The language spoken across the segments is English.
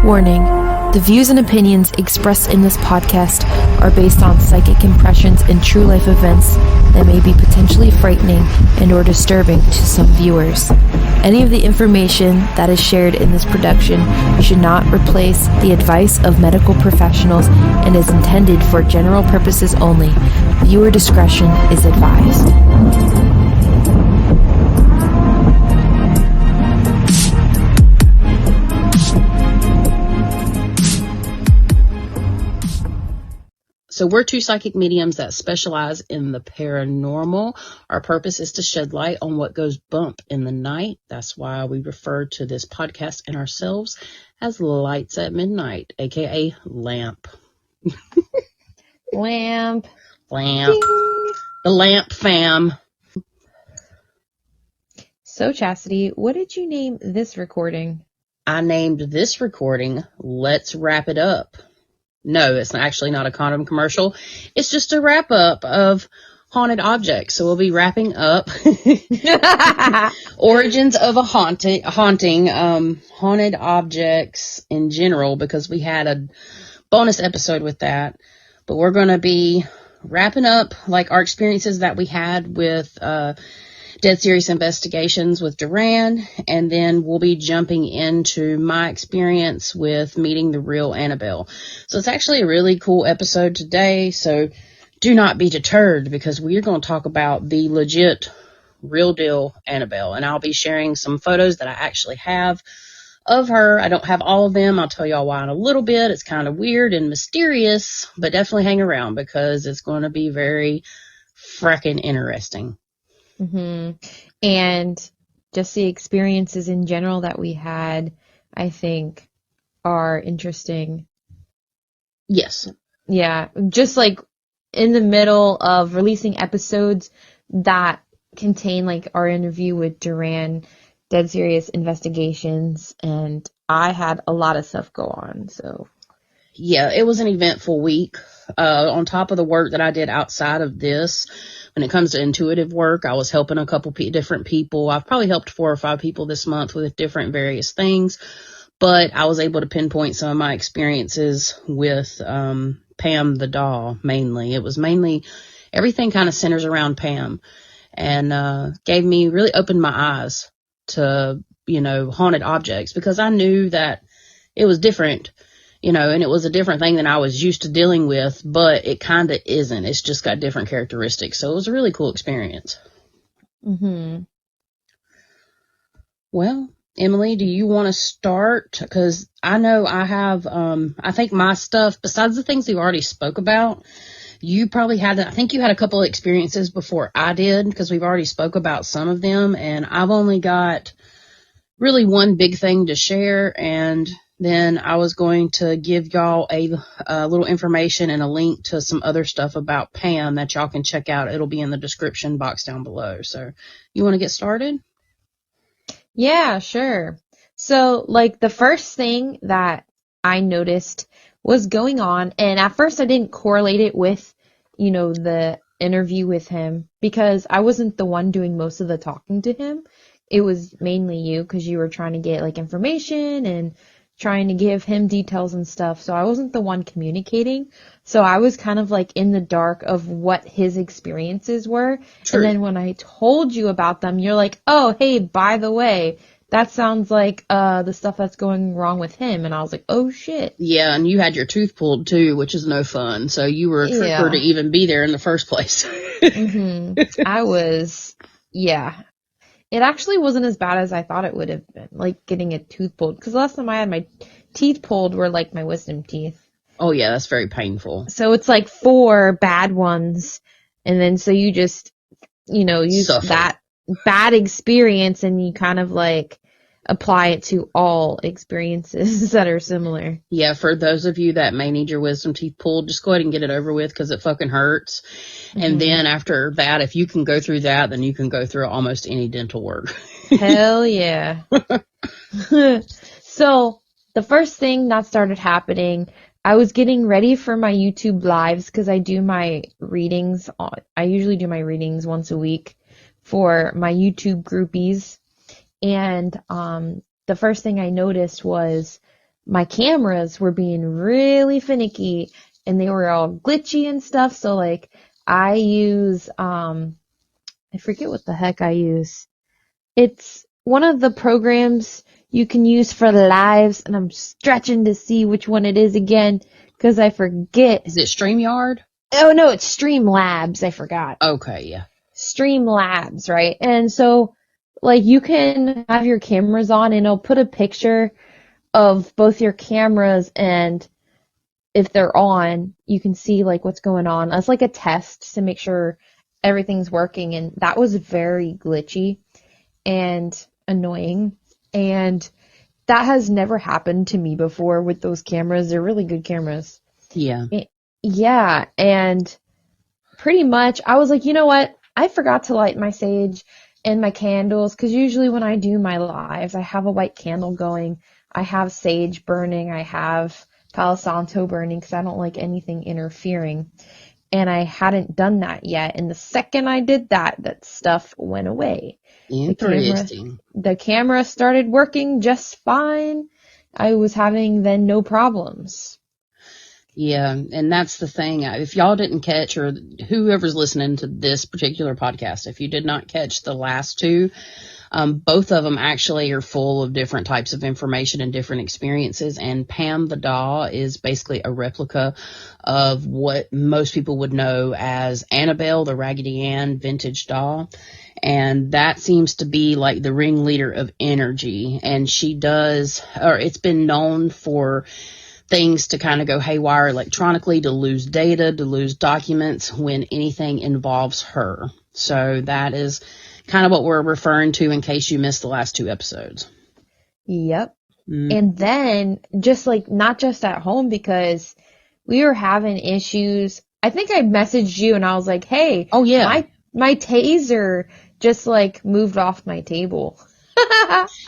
Warning: the views and opinions expressed in this podcast are based on psychic impressions and true life events that may be potentially frightening and or disturbing to some viewers. Any of the information that is shared in this production should not replace the advice of medical professionals and is intended for general purposes only. Viewer discretion is advised. So we're two psychic mediums that specialize in the paranormal. Our purpose is to shed light on what goes bump in the night. That's why we refer to this podcast and ourselves as Lights at Midnight, aka Lamp. Lamp. The Lamp fam. So, Chasity, what did you name this recording? I named this recording Let's Wrap It Up. No, it's actually not a condom commercial. It's just a wrap up of haunted objects. So we'll be wrapping up origins of a haunting, haunted objects in general, because we had a bonus episode with that. But we're going to be wrapping up like our experiences that we had with Dead Serious Investigations with Duran, and then we'll be jumping into my experience with meeting the real Annabelle. So it's actually a really cool episode today, so do not be deterred, because we're going to talk about the legit, real deal Annabelle, and I'll be sharing some photos that I actually have of her. I don't have all of them. I'll tell y'all why in a little bit. It's kind of weird and mysterious, but definitely hang around because it's going to be very frickin' interesting. Mm-hmm. And just the experiences in general that we had, I think, are interesting. Yes. Yeah, just like in the middle of releasing episodes that contain like our interview with Duran, Dead Serious Investigations, and I had a lot of stuff go on, so. Yeah, it was an eventful week. On top of the work that I did outside of this, when it comes to intuitive work, I was helping a couple different people. I've probably helped 4 or 5 people this month with different various things, but I was able to pinpoint some of my experiences with Pam the doll mainly. It was mainly, everything kind of centers around Pam, and really opened my eyes to, haunted objects, because I knew that it was different. And it was a different thing than I was used to dealing with, but it kind of isn't. It's just got different characteristics. So it was a really cool experience. Mm-hmm. Well, Emily, do you want to start? Because I know I have, I think my stuff, besides the things we already spoke about, you probably had, I think you had a couple of experiences before I did, because we've already spoke about some of them. And I've only got really one big thing to share, and then I was going to give y'all a little information and a link to some other stuff about Pam that y'all can check out. It'll be in the description box down below. So you want to get started? Yeah, sure. So, like, the first thing that I noticed was going on, and at first I didn't correlate it with, the interview with him, because I wasn't the one doing most of the talking to him. It was mainly you, because you were trying to get, like, information and trying to give him details and stuff. So I wasn't the one communicating. So I was kind of like in the dark of what his experiences were. True. And then when I told you about them, you're like, oh, hey, by the way, that sounds like the stuff that's going wrong with him. And I was like, oh, shit. Yeah, and you had your tooth pulled, too, which is no fun. So you were a trooper to even be there in the first place. Mm-hmm. I was, yeah. It actually wasn't as bad as I thought it would have been, like getting a tooth pulled. Because last time I had my teeth pulled were like my wisdom teeth. Oh, yeah, that's very painful. So it's like 4 bad ones. And then so you just, use Suffer. that bad experience and you kind of like apply it to all experiences that are similar. Yeah, for those of you that may need your wisdom teeth pulled, just go ahead and get it over with, because it fucking hurts. Mm-hmm. And then after that, if you can go through that, then you can go through almost any dental work. Hell yeah. So the first thing that started happening, I was getting ready for my YouTube lives, because I do my readings. I usually do my readings once a week for my YouTube groupies. And the first thing I noticed was my cameras were being really finicky and they were all glitchy and stuff. So like I use, I forget what the heck I use. It's one of the programs you can use for lives, and I'm stretching to see which one it is again because I forget. Is it StreamYard? Oh no, it's Streamlabs. I forgot. Okay, yeah. Streamlabs, right? And so, like, you can have your cameras on, and it'll put a picture of both your cameras, and if they're on, you can see like what's going on. It's like a test to make sure everything's working, and that was very glitchy and annoying, and that has never happened to me before with those cameras. They're really good cameras. Yeah. Yeah, and pretty much I was like, you know what? I forgot to light my sage and my candles, because usually when I do my lives, I have a white candle going. I have sage burning. I have Palo Santo burning because I don't like anything interfering. And I hadn't done that yet. And the second I did that, that stuff went away. Interesting. The camera started working just fine. I was having then no problems. Yeah, and that's the thing. If y'all didn't catch, or whoever's listening to this particular podcast, if you did not catch the last two, both of them actually are full of different types of information and different experiences. And Pam the doll is basically a replica of what most people would know as Annabelle, the Raggedy Ann vintage doll. And that seems to be like the ringleader of energy. And she does, or it's been known for things to kind of go haywire electronically, to lose data, to lose documents when anything involves her. So that is kind of what we're referring to in case you missed the last two episodes. Yep. And then just like, not just at home, because we were having issues. I think I messaged you and I was like, hey, oh yeah, my taser just like moved off my table.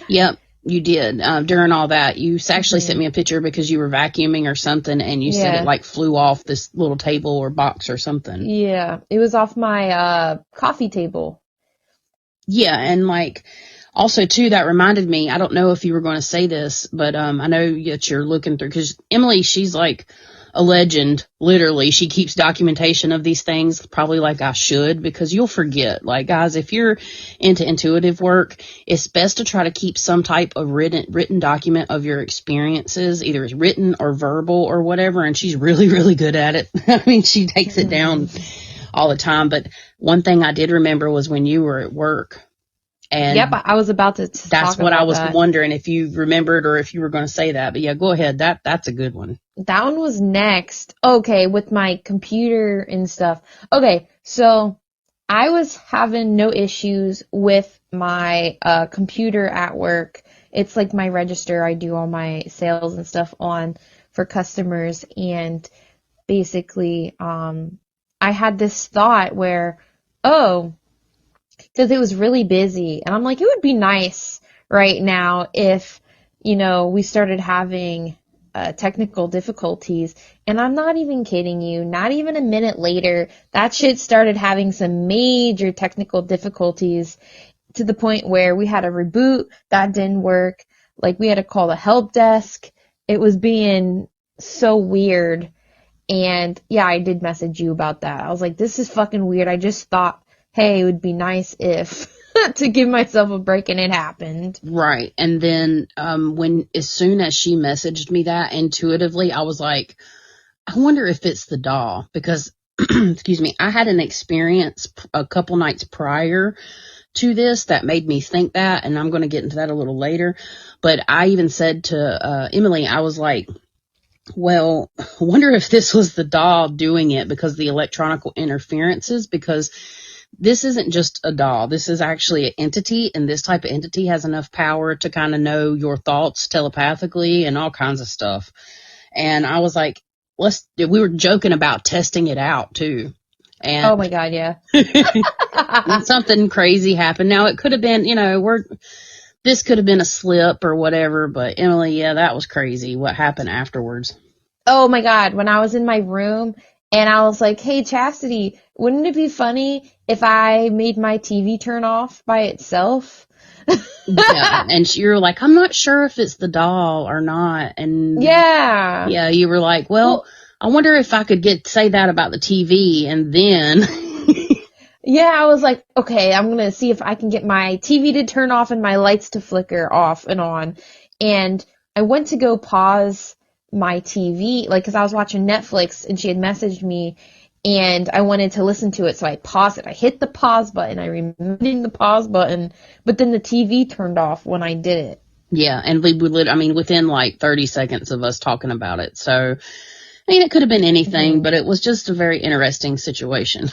Yep. You did. During all that, you actually sent me a picture because you were vacuuming or something, and you said it like flew off this little table or box or something. Yeah, it was off my coffee table. Yeah, and like also too, that reminded me, I don't know if you were going to say this, but I know that you're looking through, because Emily, she's like a legend, literally. She keeps documentation of these things, probably like I should, because you'll forget. Like, guys, if you're into intuitive work, it's best to try to keep some type of written document of your experiences, either it's written or verbal or whatever, and she's really, really good at it. I mean, she takes it down all the time. But one thing I did remember was when you were at work. And yep, I was about to that's what I was wondering if you remembered or if you were going to say that. But yeah, go ahead. That's a good one. That one was next. Okay, with my computer and stuff. Okay, so I was having no issues with my computer at work. It's like my register. I do all my sales and stuff on for customers, and basically I had this thought where, because it was really busy, and I'm like, it would be nice right now if, we started having technical difficulties. And I'm not even kidding you, not even a minute later, that shit started having some major technical difficulties, to the point where we had a reboot that didn't work. Like, we had to call the help desk. It was being so weird. And yeah, I did message you about that. I was like, this is fucking weird. I just thought, hey, it would be nice if to give myself a break, and it happened. Right. And then as soon as she messaged me that, intuitively, I was like, I wonder if it's the doll, because excuse me, I had an experience a couple nights prior to this that made me think that, and I'm going to get into that a little later. But I even said to Emily, I was like, well, I wonder if this was the doll doing it, because the electronic interferences, because this isn't just a doll. This is actually an entity, and this type of entity has enough power to kind of know your thoughts telepathically and all kinds of stuff. And I was like, we were joking about testing it out too. And oh my God, yeah. and something crazy happened. Now it could have been, this could have been a slip or whatever, but Emily, yeah, that was crazy. What happened afterwards? Oh my God, when I was in my room and I was like, hey, Chasity, Wouldn't it be funny if I made my TV turn off by itself? Yeah, and you were like, I'm not sure if it's the doll or not. And Yeah. yeah, you were like, well, I wonder if I could say that about the TV, and then yeah, I was like, okay, I'm gonna see if I can get my TV to turn off and my lights to flicker off and on. And I went to go pause my TV, like, cause I was watching Netflix and she had messaged me and I wanted to listen to it, so I paused it. I hit the pause button, I remembered hitting the pause button, but then the TV turned off when I did it. yeah, and we would, within like 30 seconds of us talking about it. So, it could have been anything, but it was just a very interesting situation.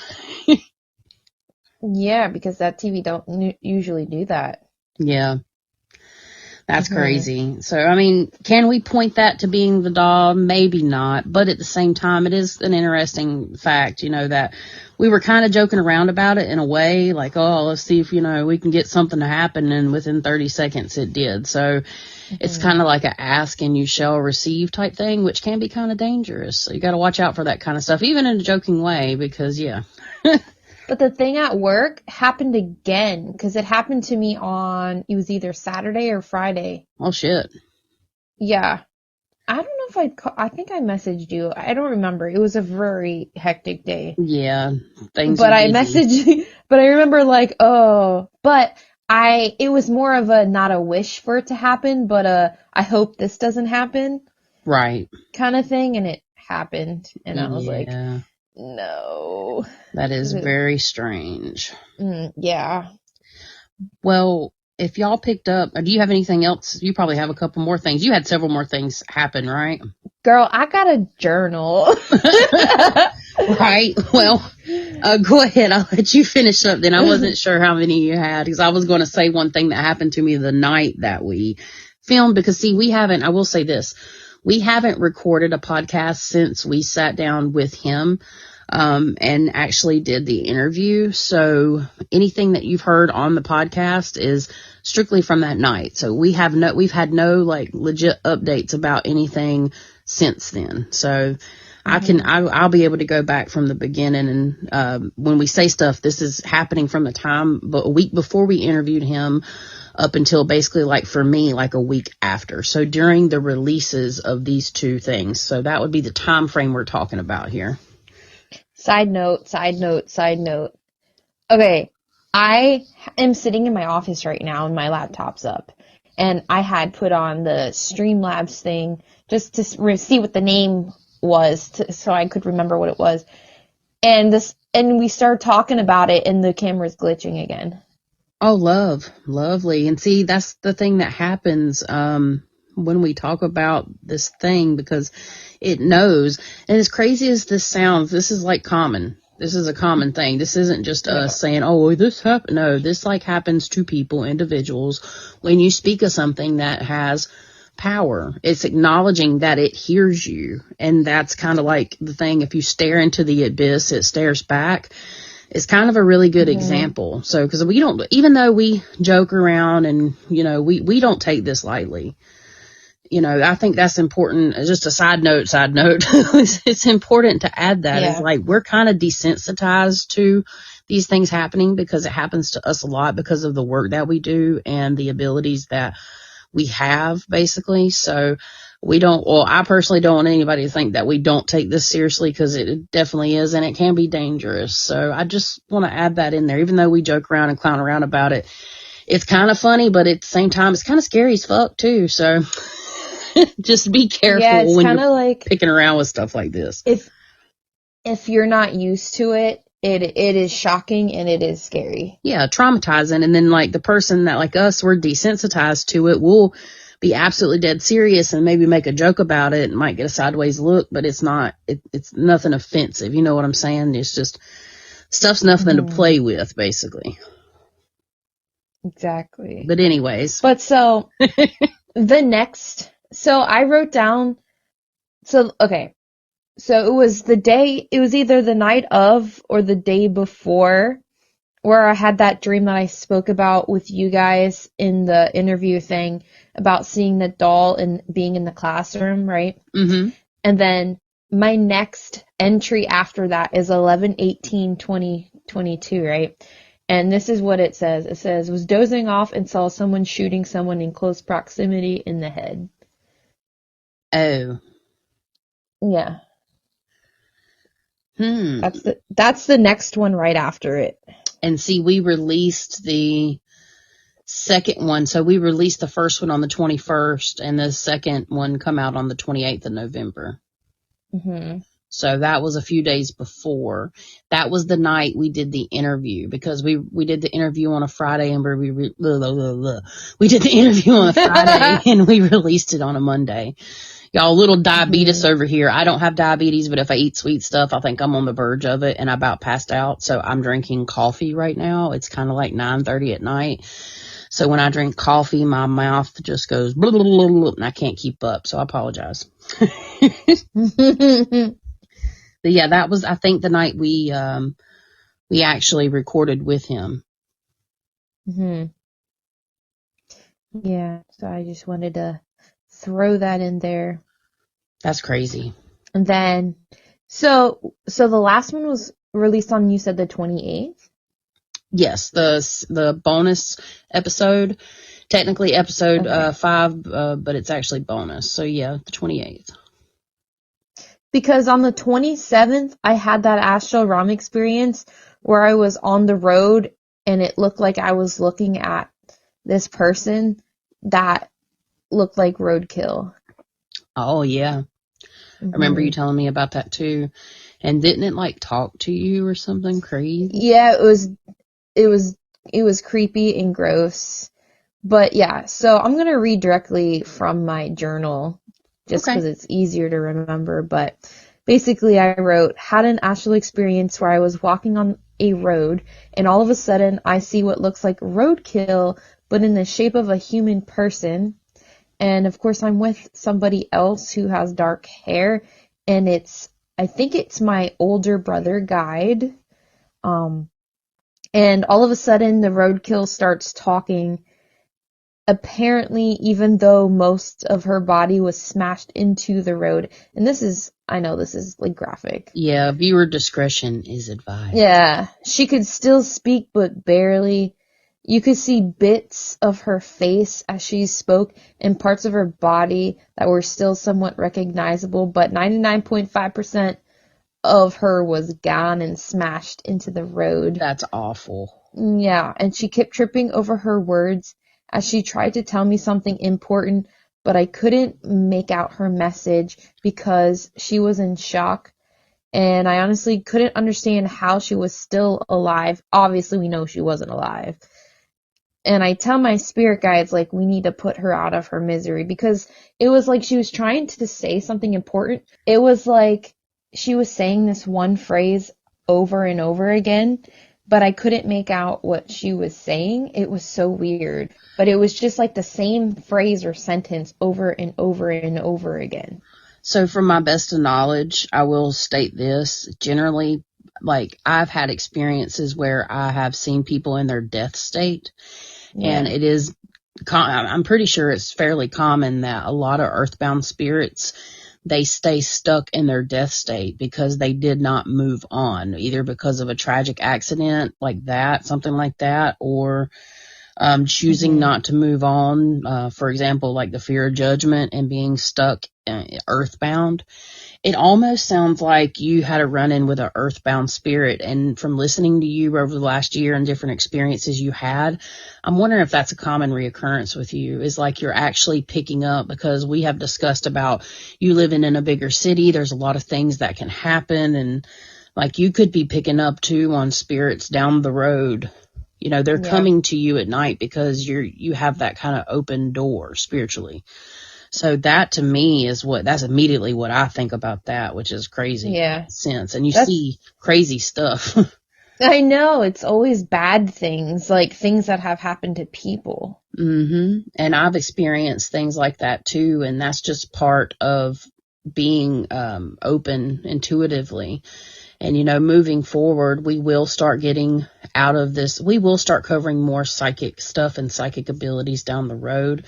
Yeah, because that TV don't usually do that. Yeah. That's crazy. So, can we point that to being the doll? Maybe not. But at the same time, it is an interesting fact, that we were kind of joking around about it in a way, like, oh, let's see if, we can get something to happen. And within 30 seconds, it did. So it's kind of like a ask and you shall receive type thing, which can be kind of dangerous. So you got to watch out for that kind of stuff, even in a joking way, because, yeah. But the thing at work happened again, because it happened to me it was either Saturday or Friday. Oh, shit. Yeah. I don't know if I think I messaged you. I don't remember. It was a very hectic day. Yeah. Things But I messaged you, but I remember like, it was more of a, not a wish for it to happen, but I hope this doesn't happen. Right. Kind of thing. And it happened. And I was like, Yeah. no. That is very strange. Yeah. Well, if y'all picked up, do you have anything else? You probably have a couple more things. You had several more things happen, right? Girl, I got a journal. Right. Well, go ahead. I'll let you finish up then. I wasn't sure how many you had because I was going to say one thing that happened to me the night that we filmed because, see, I will say this. We haven't recorded a podcast since we sat down with him and actually did the interview. So anything that you've heard on the podcast is strictly from that night. So we've had no like legit updates about anything since then. So I'll be able to go back from the beginning. And when we say stuff, this is happening from the time, but a week before we interviewed him up until basically like for me, like a week after. So during the releases of these two things. So that would be the time frame we're talking about here. Side note. Okay. I am sitting in my office right now and my laptop's up. And I had put on the Streamlabs thing just to see what the name was so I could remember what it was. And we started talking about it and the camera's glitching again. Oh, lovely. And see, that's the thing that happens when we talk about this thing because it knows. And as crazy as this sounds, this is like common. This is a common thing. This isn't just us saying, oh, this happened. No, this like happens to people, individuals. When you speak of something that has power, it's acknowledging that it hears you. And that's kind of like the thing. If you stare into the abyss, it stares back. It's kind of a really good example. So, because we don't, even though we joke around and, we don't take this lightly. I think that's important. Just a side note, it's important to add that. It's like we're kind of desensitized to these things happening because it happens to us a lot because of the work that we do and the abilities that we have, basically. So I personally don't want anybody to think that we don't take this seriously because it definitely is and it can be dangerous. So I just want to add that in there. Even though we joke around and clown around about it, it's kind of funny, but at the same time, it's kind of scary as fuck too. So just be careful when you're like picking around with stuff like this. If you're not used to it, it is shocking and it is scary. Yeah, traumatizing. And then like the person that like us, we're desensitized to it, will be absolutely dead serious and maybe make a joke about it and might get a sideways look, but it's nothing offensive. You know what I'm saying? It's just stuff's nothing to play with, basically. Exactly. But anyways. But so so I wrote down, okay. So it was either the night of or the day before where I had that dream that I spoke about with you guys in the interview thing about seeing the doll and being in the classroom, right? Mm-hmm. And then my next entry after that is 11/18/2022, right? And this is what it says. It says, was dozing off and saw someone shooting someone in close proximity in the head. Oh. Yeah. Hmm. That's the next one right after it. And see, we released the second one. So we released the first one on the 21st and the second one come out on the 28th of November. Mm-hmm. So that was a few days before. That was the night we did the interview, because we did the interview on a Friday and we did the interview on a Friday and we released it on a Monday. Y'all, little diabetes over here. I don't have diabetes, but if I eat sweet stuff, I think I'm on the verge of it, and I about passed out. So I'm drinking coffee right now. It's kind of like 9:30 at night. So when I drink coffee, my mouth just goes blah, blah, blah, blah, and I can't keep up. So I apologize. But yeah, that was, I think, the night we actually recorded with him. Mm-hmm. Yeah. So I just wanted to throw that in there. That's crazy. And then, so the last one was released on, you said, the 28th? Yes, the bonus episode, technically episode 5, but it's actually bonus. So yeah, the 28th. Because on the 27th, I had that astral realm experience where I was on the road and it looked like I was looking at this person that looked like roadkill. Oh yeah. I remember you telling me about that too. And didn't it like talk to you or something crazy? Yeah, it was creepy and gross. But yeah, so I'm going to read directly from my journal just because it's easier to remember. But basically I wrote, had an astral experience where I was walking on a road and all of a sudden I see what looks like roadkill, but in the shape of a human person. And of course I'm with somebody else who has dark hair, and I think it's my older brother guide. And all of a sudden the roadkill starts talking. Apparently, even though most of her body was smashed into the road. And I know this is like graphic. Yeah, viewer discretion is advised. Yeah, she could still speak, but barely. You could see bits of her face as she spoke and parts of her body that were still somewhat recognizable, but 99.5% of her was gone and smashed into the road. That's awful. Yeah, and she kept tripping over her words as she tried to tell me something important, but I couldn't make out her message because she was in shock, and I honestly couldn't understand how she was still alive. Obviously, we know she wasn't alive. And I tell my spirit guides, like, we need to put her out of her misery, because it was like she was trying to say something important. It was like she was saying this one phrase over and over again, but I couldn't make out what she was saying. It was so weird. But it was just like the same phrase or sentence over and over and over again. So from my best of knowledge, I will state this. Generally, like, I've had experiences where I have seen people in their death state. Yeah. And it is, I'm pretty sure it's fairly common that a lot of earthbound spirits, they stay stuck in their death state because they did not move on, either because of a tragic accident like that, something like that, or choosing not to move on. For example, like the fear of judgment and being stuck earthbound. It almost sounds like you had a run-in with an earthbound spirit. And from listening to you over the last year and different experiences you had, I'm wondering if that's a common reoccurrence with you, is like you're actually picking up, because we have discussed about you living in a bigger city. There's a lot of things that can happen. And like you could be picking up too on spirits down the road. You know, they're coming to you at night because you have that kind of open door spiritually. So that to me is that's immediately what I think about that, which is crazy. Yeah. Sense. And you see crazy stuff. I know. It's always bad things, like things that have happened to people. Mm-hmm. And I've experienced things like that too. And that's just part of being open intuitively. And, you know, moving forward, we will start getting out of this. We will start covering more psychic stuff and psychic abilities down the road.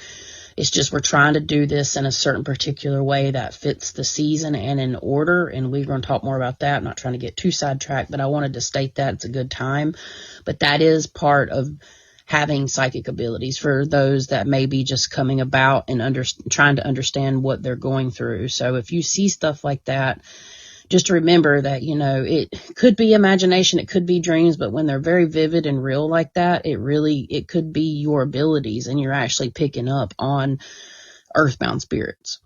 It's just we're trying to do this in a certain particular way that fits the season and in order, and we're going to talk more about that. I'm not trying to get too sidetracked, but I wanted to state that it's a good time. But that is part of having psychic abilities for those that may be just coming about and trying to understand what they're going through. So if you see stuff like that, just remember that, it could be imagination, it could be dreams, but when they're very vivid and real like that, it could be your abilities, and you're actually picking up on earthbound spirits.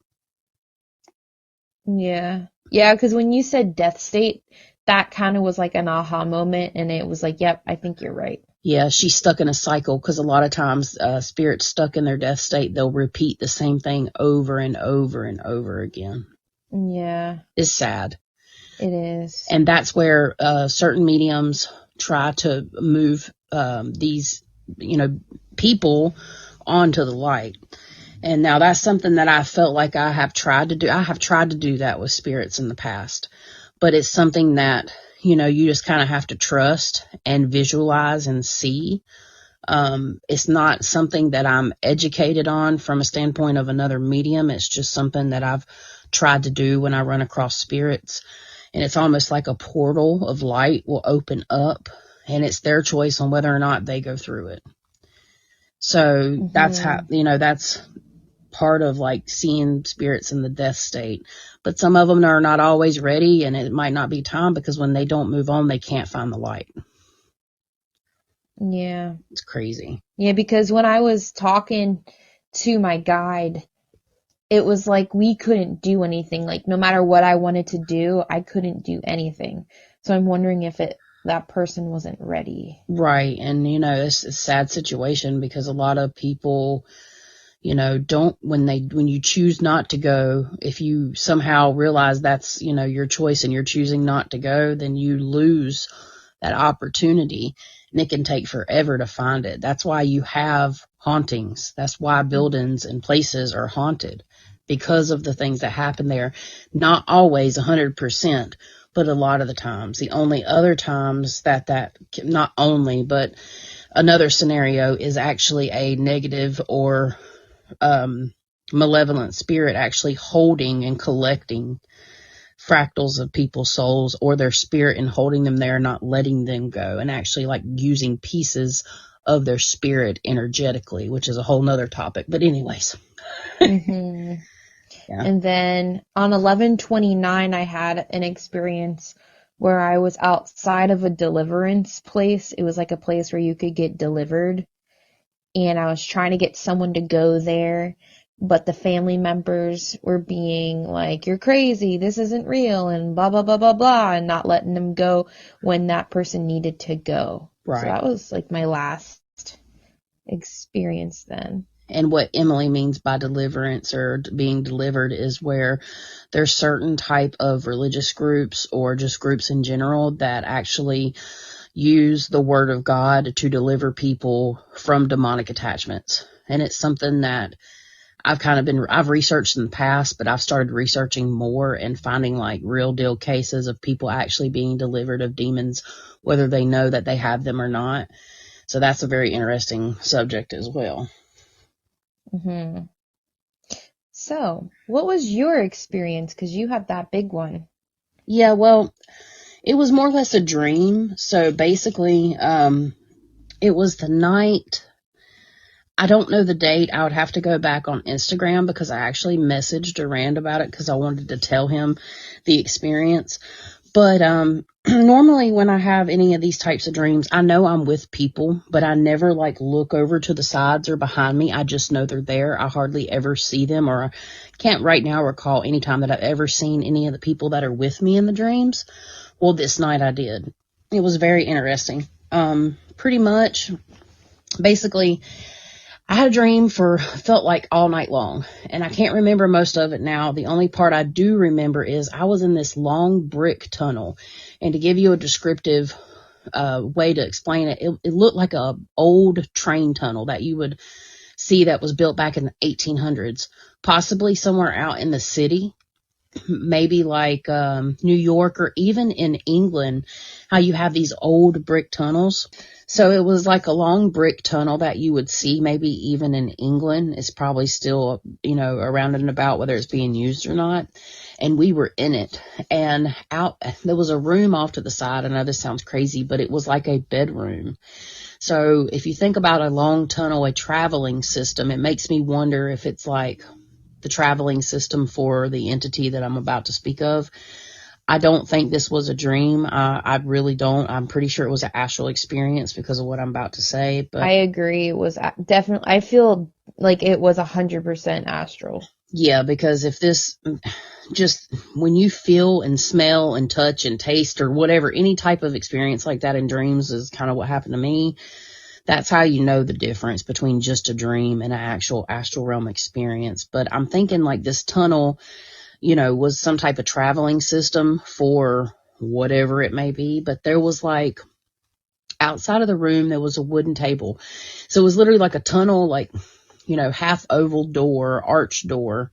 Yeah. Yeah, because when you said death state, that kind of was like an aha moment, and it was like, yep, I think you're right. Yeah, she's stuck in a cycle, because a lot of times spirits stuck in their death state, they'll repeat the same thing over and over and over again. Yeah. It's sad. It is. And that's where certain mediums try to move these, people onto the light. And now that's something that I felt like I have tried to do. I have tried to do that with spirits in the past. But it's something that, you just kind of have to trust and visualize and see. It's not something that I'm educated on from a standpoint of another medium. It's just something that I've tried to do when I run across spirits. And it's almost like a portal of light will open up, and it's their choice on whether or not they go through it. So that's how, that's part of like seeing spirits in the death state. But some of them are not always ready, and it might not be time, because when they don't move on, they can't find the light. Yeah. It's crazy. Yeah, because when I was talking to my guide, it was like we couldn't do anything. Like no matter what I wanted to do, I couldn't do anything. So I'm wondering if that person wasn't ready. Right. And, it's a sad situation, because a lot of people, don't, when you choose not to go, if you somehow realize that's, your choice and you're choosing not to go, then you lose that opportunity, and it can take forever to find it. That's why you have hauntings. That's why buildings and places are haunted, because of the things that happen there. Not always 100%, but a lot of the times. The only other times not only, but another scenario is actually a negative or malevolent spirit actually holding and collecting fractals of people's souls or their spirit and holding them there, not letting them go, and actually like using pieces of their spirit energetically, which is a whole nother topic. But anyways. Mm-hmm. Yeah. And then on 11/29, I had an experience where I was outside of a deliverance place. It was like a place where you could get delivered. And I was trying to get someone to go there, but the family members were being like, you're crazy, this isn't real, and blah, blah, blah, blah, blah, and not letting them go when that person needed to go. Right. So that was like my last experience then. And what Emily means by deliverance or being delivered is where there's certain type of religious groups or just groups in general that actually use the word of God to deliver people from demonic attachments. And it's something that I've researched in the past, but I've started researching more and finding like real deal cases of people actually being delivered of demons, whether they know that they have them or not. So that's a very interesting subject as well. Mm-hmm. So, what was your experience? Because you had that big one. Yeah, well, it was more or less a dream. So basically, it was the night. I don't know the date. I would have to go back on Instagram, because I actually messaged Duran about it because I wanted to tell him the experience. But normally when I have any of these types of dreams, I know I'm with people, but I never like look over to the sides or behind me. I just know they're there. I hardly ever see them, or I can't right now recall any time that I've ever seen any of the people that are with me in the dreams. Well, this night I did. It was very interesting. Pretty much, basically, I had a dream felt like all night long, and I can't remember most of it now. The only part I do remember is I was in this long brick tunnel, and to give you a descriptive way to explain it, it looked like a old train tunnel that you would see that was built back in the 1800s, possibly somewhere out in the city. maybe like New York or even in England, how you have these old brick tunnels. So it was like a long brick tunnel that you would see maybe even in England. It's probably still, around and about whether it's being used or not. And we were in it, and there was a room off to the side. I know this sounds crazy, but it was like a bedroom. So if you think about a long tunnel, a traveling system, it makes me wonder if it's like the traveling system for the entity that I'm about to speak of. I don't think this was a dream. I really don't. I'm pretty sure it was an astral experience because of what I'm about to say. But I agree. It was definitely, I feel like it was 100% astral. Yeah, because if this, just when you feel and smell and touch and taste or whatever, any type of experience like that in dreams is kind of what happened to me. That's how you know the difference between just a dream and an actual astral realm experience. But I'm thinking like this tunnel, was some type of traveling system for whatever it may be. But there was like, outside of the room, there was a wooden table. So it was literally like a tunnel, like, half oval door, arch door,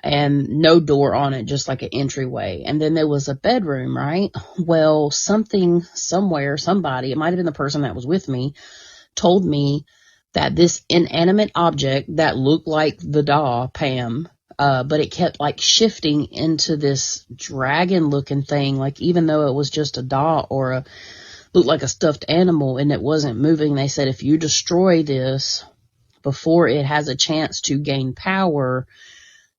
and no door on it, just like an entryway. And then there was a bedroom, right? Well, somebody, it might have been the person that was with me, told me that this inanimate object that looked like the doll, Pam, but it kept like shifting into this dragon looking thing, like even though it was just a doll or looked like a stuffed animal and it wasn't moving. They said, if you destroy this before it has a chance to gain power,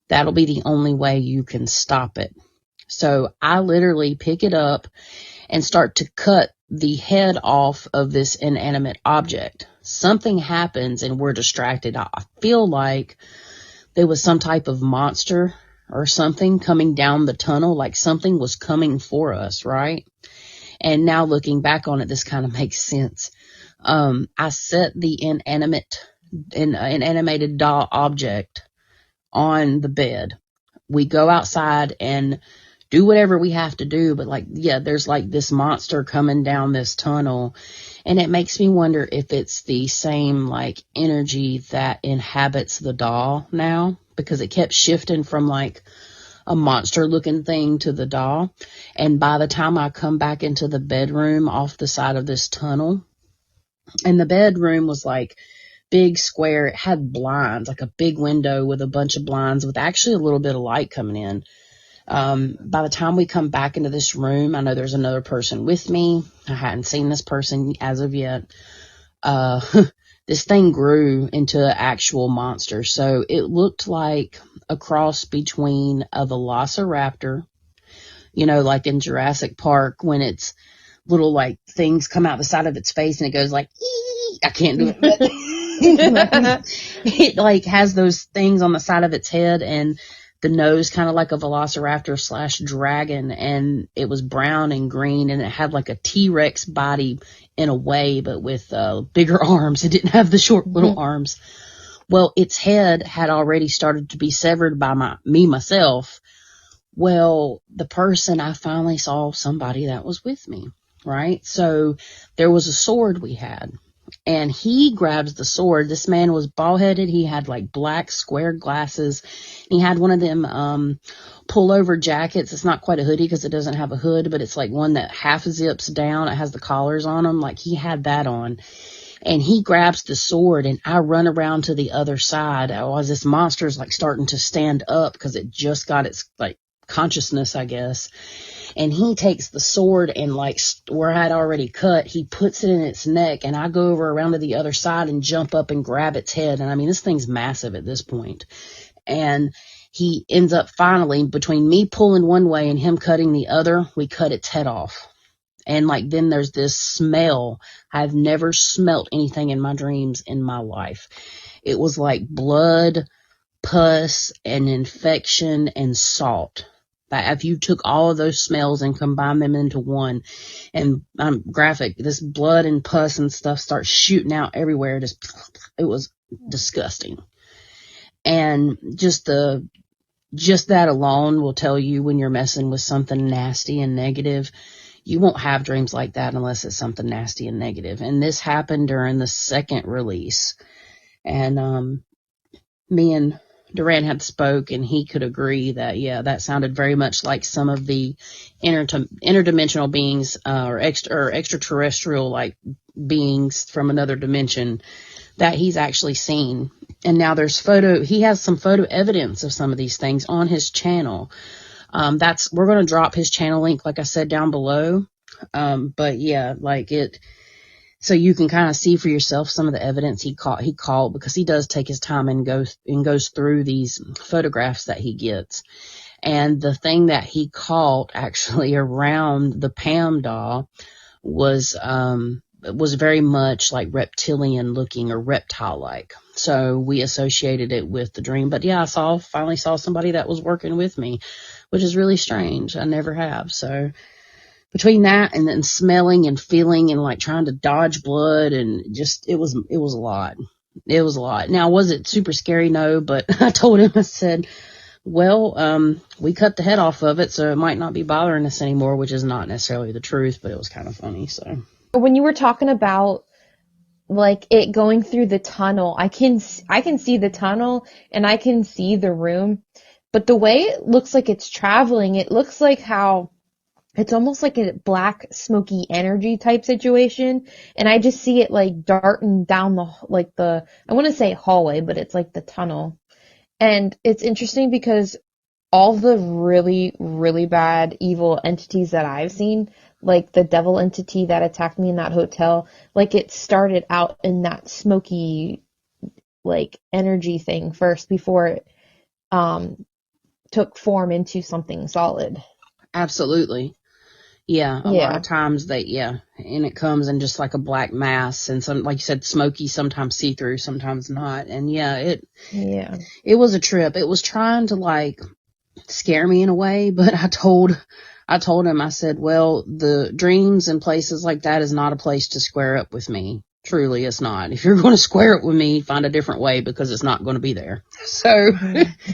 that'll be the only way you can stop it. So I literally pick it up and start to cut the head off of this inanimate object. Something happens and we're distracted. I feel like there was some type of monster or something coming down the tunnel, like something was coming for us, right? And now looking back on it, this kind of makes sense. I set the animated doll object on the bed. We go outside and do whatever we have to do, but there's like this monster coming down this tunnel, and it makes me wonder if it's the same like energy that inhabits the doll now, because it kept shifting from like a monster looking thing to the doll. And by the time I come back into the bedroom off the side of this tunnel, and the bedroom was like big square, it had blinds, like a big window with a bunch of blinds with actually a little bit of light coming in. By the time we come back into this room, I know there's another person with me. I hadn't seen this person as of yet. This thing grew into an actual monster. So it looked like a cross between a velociraptor, like in Jurassic Park when it's little like things come out the side of its face and it goes like, ee! I can't do it. It like has those things on the side of its head and the nose kind of like a velociraptor / dragon, and it was brown and green, and it had like a T-Rex body in a way, but with bigger arms. It didn't have the short little arms. Well, its head had already started to be severed by myself. Well, the person, I finally saw somebody that was with me, right? So there was a sword we had. And he grabs the sword. This man was bald-headed. He had like black square glasses. He had one of them pull-over jackets. It's not quite a hoodie because it doesn't have a hood, but it's like one that half zips down. It has the collars on them. Like he had that on. And he grabs the sword, and I run around to the other side as this monster's like starting to stand up because it just got its like consciousness, I guess. And he takes the sword and like where I had already cut, he puts it in its neck, and I go over around to the other side and jump up and grab its head. And I mean, this thing's massive at this point. And he ends up finally, between me pulling one way and him cutting the other, we cut its head off. And like, then there's this smell. I've never smelt anything in my dreams in my life. It was like blood, pus, and infection and salt. If you took all of those smells and combined them into one, and graphic, this blood and pus and stuff starts shooting out everywhere. It was disgusting. And just that alone will tell you when you're messing with something nasty and negative. You won't have dreams like that unless it's something nasty and negative. And this happened during the second release. And me and Duran had spoke, and he could agree that, yeah, that sounded very much like some of the interdimensional beings, or extraterrestrial like beings from another dimension that he's actually seen. And now he has some photo evidence of some of these things on his channel. We're going to drop his channel link, like I said, down below. But yeah, so you can kind of see for yourself some of the evidence he called, because he does take his time and goes through these photographs that he gets. And the thing that he caught actually around the Pam doll was very much like reptilian looking, or reptile like. So we associated it with the dream. But yeah, I finally saw somebody that was working with me, which is really strange. I never have. So between that and then smelling and feeling and like trying to dodge blood, and just, it was a lot. It was a lot. Now, was it super scary? No, but I told him, I said, well, we cut the head off of it, so it might not be bothering us anymore, which is not necessarily the truth, but it was kind of funny. So When you were talking about like it going through the tunnel, I can see the tunnel and I can see the room, but the way it looks like it's traveling, it looks like how it's almost like a black smoky energy type situation, and I just see it like darting down I want to say hallway, but it's like the tunnel. And it's interesting because all the really, really bad evil entities that I've seen, like the devil entity that attacked me in that hotel, like it started out in that smoky, like energy thing first before it took form into something solid. absolutely. Yeah, a lot of times and it comes in just like a black mass, and some, like you said, smoky, sometimes see-through, sometimes not. And it was a trip. It was trying to like scare me in a way, but I told him, I said, well, the dreams and places like that is not a place to square up with me. Truly, it's not. If you're going to square up with me, find a different way, because it's not going to be there. So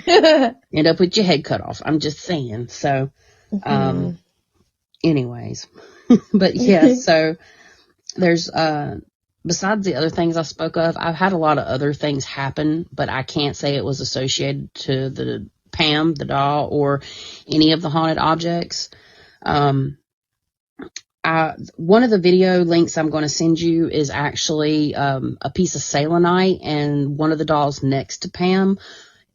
end up with your head cut off. I'm just saying. So, anyways, but yeah, so there's, besides the other things I spoke of, I've had a lot of other things happen, but I can't say it was associated to the Pam, the doll, or any of the haunted objects. One of the video links I'm going to send you is actually, a piece of selenite and one of the dolls next to Pam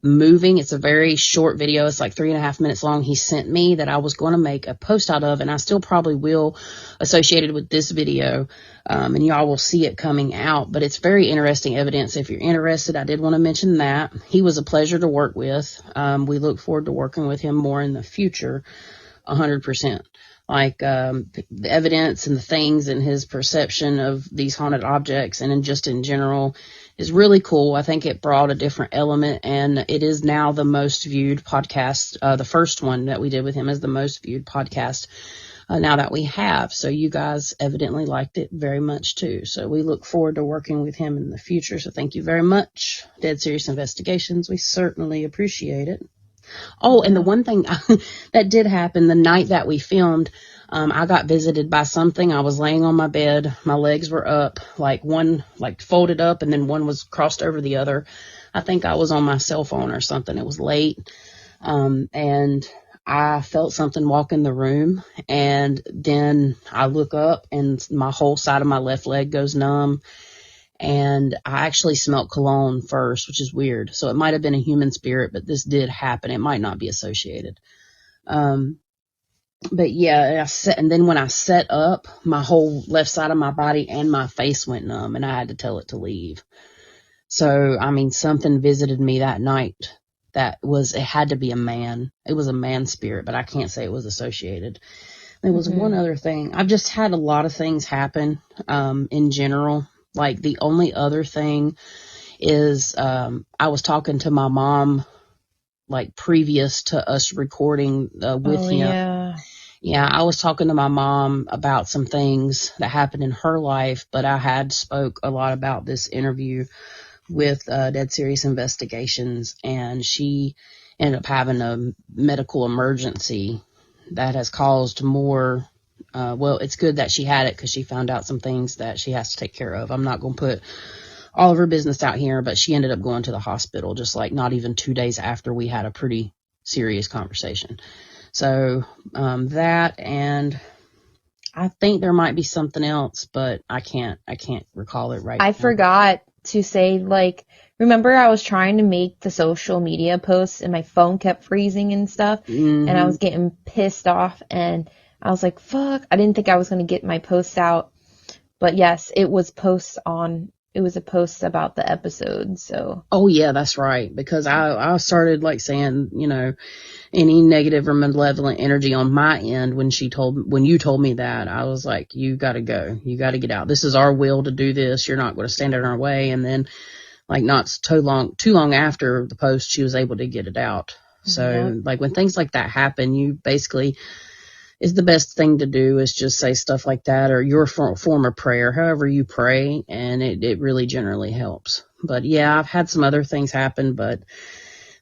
moving. It's a very short video. It's like 3.5 minutes long. He sent me that I was going to make a post out of, and I still probably will, associated with this video. And y'all will see it coming out, but it's very interesting evidence. If you're interested, I did want to mention that he was a pleasure to work with. We look forward to working with him more in the future. 100%. Like, the evidence and the things and his perception of these haunted objects and just in general is really cool. I think it brought a different element, and it is now the most viewed podcast. The first one that we did with him is the most viewed podcast now that we have. So you guys evidently liked it very much too. So we look forward to working with him in the future. So thank you very much, Dead Serious Investigations. We certainly appreciate it. Oh, and the one thing that did happen the night that we filmed, I got visited by something. I was laying on my bed. My legs were up, like one, like folded up, and then one was crossed over the other. I think I was on my cell phone or something. It was late. And I felt something walk in the room, and then I look up and my whole side of my left leg goes numb. And I actually smelled cologne first, which is weird. So it might have been a human spirit, but this did happen. It might not be associated. But yeah, and then when I sat up, my whole left side of my body and my face went numb, and I had to tell it to leave. So, I mean, something visited me that night. It had to be a man. It was a man spirit, but I can't say it was associated. There was one other thing. I've just had a lot of things happen, in general. Like, the only other thing is, I was talking to my mom, like, previous to us recording with him. Yeah, I was talking to my mom about some things that happened in her life, but I had spoke a lot about this interview with Dead Serious Investigations, and she ended up having a medical emergency that has caused more. Well, it's good that she had it, because she found out some things that she has to take care of. I'm not going to put all of her business out here, but she ended up going to the hospital just like not even 2 days after we had a pretty serious conversation. So that, and I think there might be something else, but I can't recall it right now. I forgot to say, like, remember I was trying to make the social media posts and my phone kept freezing and stuff, and I was getting pissed off, and I was like, fuck, I didn't think I was going to get my posts out. But yes, it was a post about the episode, so. Oh yeah, that's right. Because I started like saying, you know, any negative or malevolent energy on my end when you told me that, I was like, you gotta go. You gotta get out. This is our will to do this. You're not going to stand in our way. And then like not too long after the post, she was able to get it out. So like when things like that happen, you basically, is the best thing to do is just say stuff like that, or your form of prayer, however you pray, and it really generally helps. But yeah, I've had some other things happen, but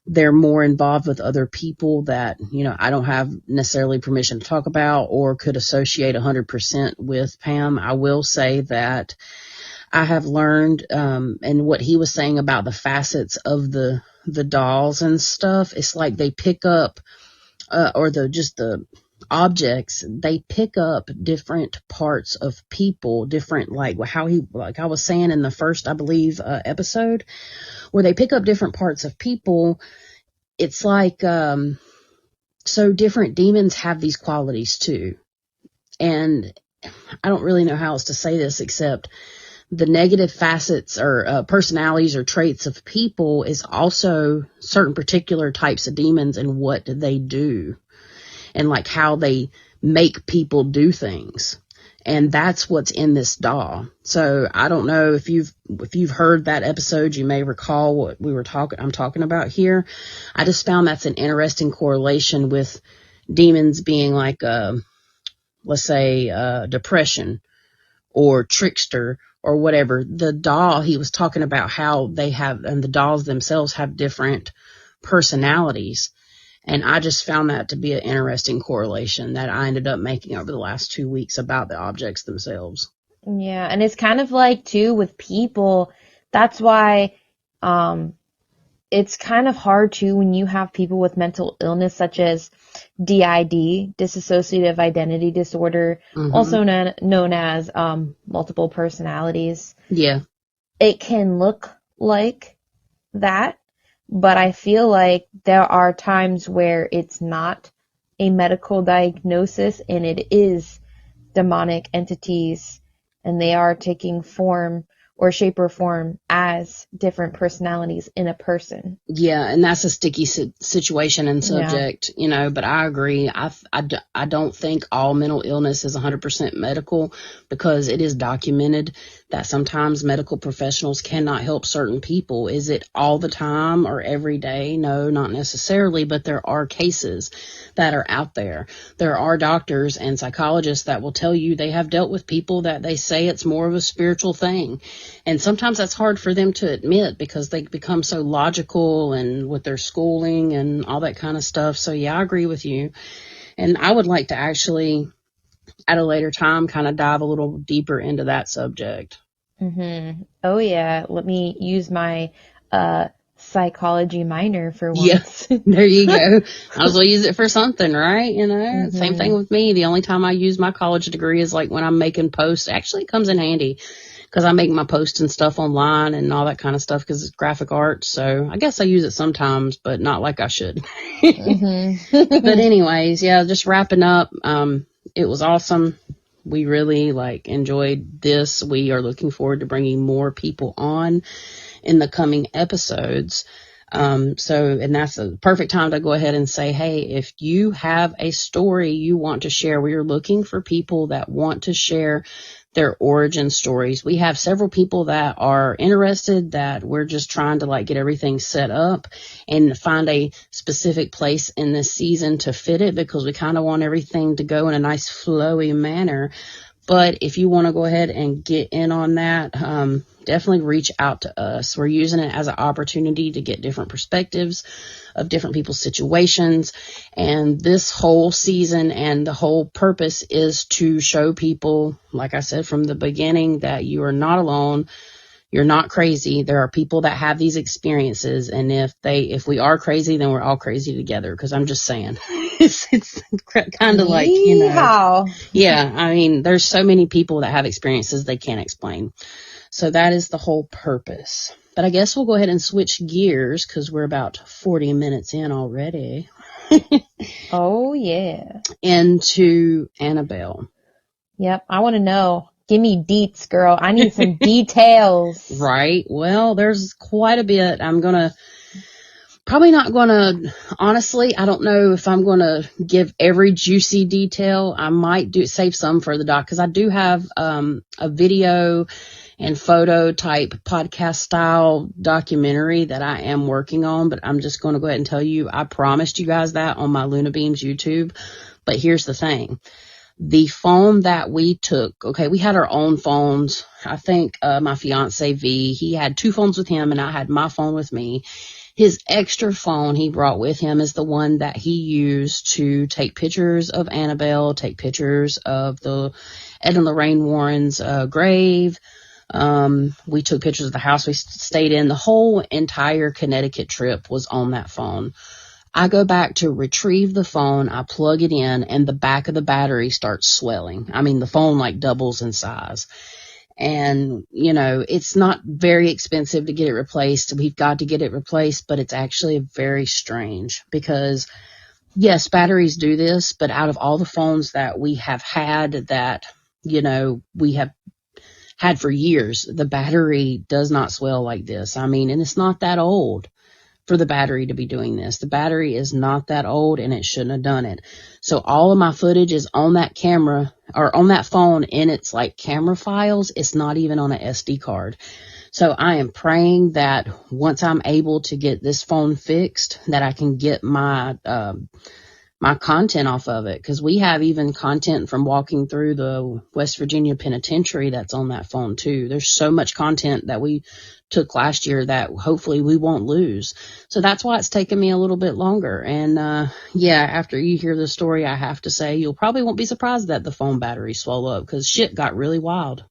they're more involved with other people that, you know, I don't have necessarily permission to talk about or could associate 100% with Pam. I will say that I have learned, and what he was saying about the facets of the dolls and stuff, it's like they pick up, or the objects, they pick up different parts of people, different, like I was saying in the first, I believe, episode, where they pick up different parts of people. It's like, so different demons have these qualities too. And I don't really know how else to say this except the negative facets or personalities or traits of people is also certain particular types of demons and what they do. And like how they make people do things. And that's what's in this doll. So I don't know if you've heard that episode, you may recall what I'm talking about here. I just found that's an interesting correlation with demons being like, let's say, depression or trickster or whatever. The doll, he was talking about how they have, and the dolls themselves have different personalities. And I just found that to be an interesting correlation that I ended up making over the last 2 weeks about the objects themselves. Yeah, and it's kind of like, too, with people, that's why it's kind of hard, too, when you have people with mental illness such as DID, dissociative identity disorder, also known as multiple personalities. Yeah. It can look like that. But I feel like there are times where it's not a medical diagnosis and it is demonic entities and they are taking form or shape or form as different personalities in a person. Yeah, and that's a sticky situation and subject, you know, but I agree. I don't think all mental illness is 100% medical because it is documented that sometimes medical professionals cannot help certain people. Is it all the time or every day? No, not necessarily, but there are cases that are out there. There are doctors and psychologists that will tell you they have dealt with people that they say it's more of a spiritual thing. And sometimes that's hard for them to admit because they become so logical and with their schooling and all that kind of stuff. So yeah, I agree with you. And I would like to actually, at a later time, kind of dive a little deeper into that subject. Oh yeah. Let me use my psychology minor for once. Yes, there you go. I was going to use it for something, right? You know, same thing with me. The only time I use my college degree is like when I'm making posts. Actually, it comes in handy because I make my posts and stuff online and all that kind of stuff because it's graphic art. So I guess I use it sometimes, but not like I should. But anyways, yeah, just wrapping up. It was awesome. We really enjoyed this. We are looking forward to bringing more people on in the coming episodes. And that's a perfect time to go ahead and say, hey, if you have a story you want to share, we are looking for people that want to share their origin stories. We have several people that are interested that we're just trying to get everything set up and find a specific place in this season to fit it because we kind of want everything to go in a nice flowy manner. But if you want to go ahead and get in on that, definitely reach out to us. We're using it as an opportunity to get different perspectives of different people's situations. And this whole season and the whole purpose is to show people, like I said from the beginning, that you are not alone. You're not crazy. There are people that have these experiences, and if we are crazy, then we're all crazy together. Because I'm just saying, it's kind of like, yeah. I mean, there's so many people that have experiences they can't explain. So that is the whole purpose. But I guess we'll go ahead and switch gears because we're about 40 minutes in already. Oh yeah. Into Annabelle. Yep. I want to know. Give me deets, girl. I need some details. Right. Well, there's quite a bit. Probably not gonna, honestly, I don't know if I'm gonna give every juicy detail. I might save some for the doc, because I do have a video and photo type podcast style documentary that I am working on, but I'm just gonna go ahead and tell you, I promised you guys that on my Luna Beams YouTube. But here's the thing. The phone that we took, okay, we had our own phones. I think my fiance V, he had 2 phones with him, and I had my phone with me. His extra phone he brought with him is the one that he used to take pictures of Annabelle, take pictures of the Ed and Lorraine Warren's grave. We took pictures of the house we stayed in. The whole entire Connecticut trip was on that phone. I go back to retrieve the phone, I plug it in, and the back of the battery starts swelling. I mean, the phone like doubles in size. And, you know, it's not very expensive to get it replaced. We've got to get it replaced, but it's actually very strange because, yes, batteries do this, but out of all the phones that we have had that, you know, we have had for years, the battery does not swell like this. I mean, and it's not that old for the battery to be doing this. The battery is not that old, and it shouldn't have done it. So all of my footage is on that camera or on that phone in its like camera files. It's not even on an SD card. So I am praying that once I'm able to get this phone fixed, that I can get my my content off of it, because we have even content from walking through the West Virginia penitentiary that's on that phone too. There's so much content that we took last year that hopefully we won't lose. So that's why it's taken me a little bit longer. And yeah, after you hear the story, I have to say you'll probably won't be surprised that the phone battery swelled up, because shit got really wild.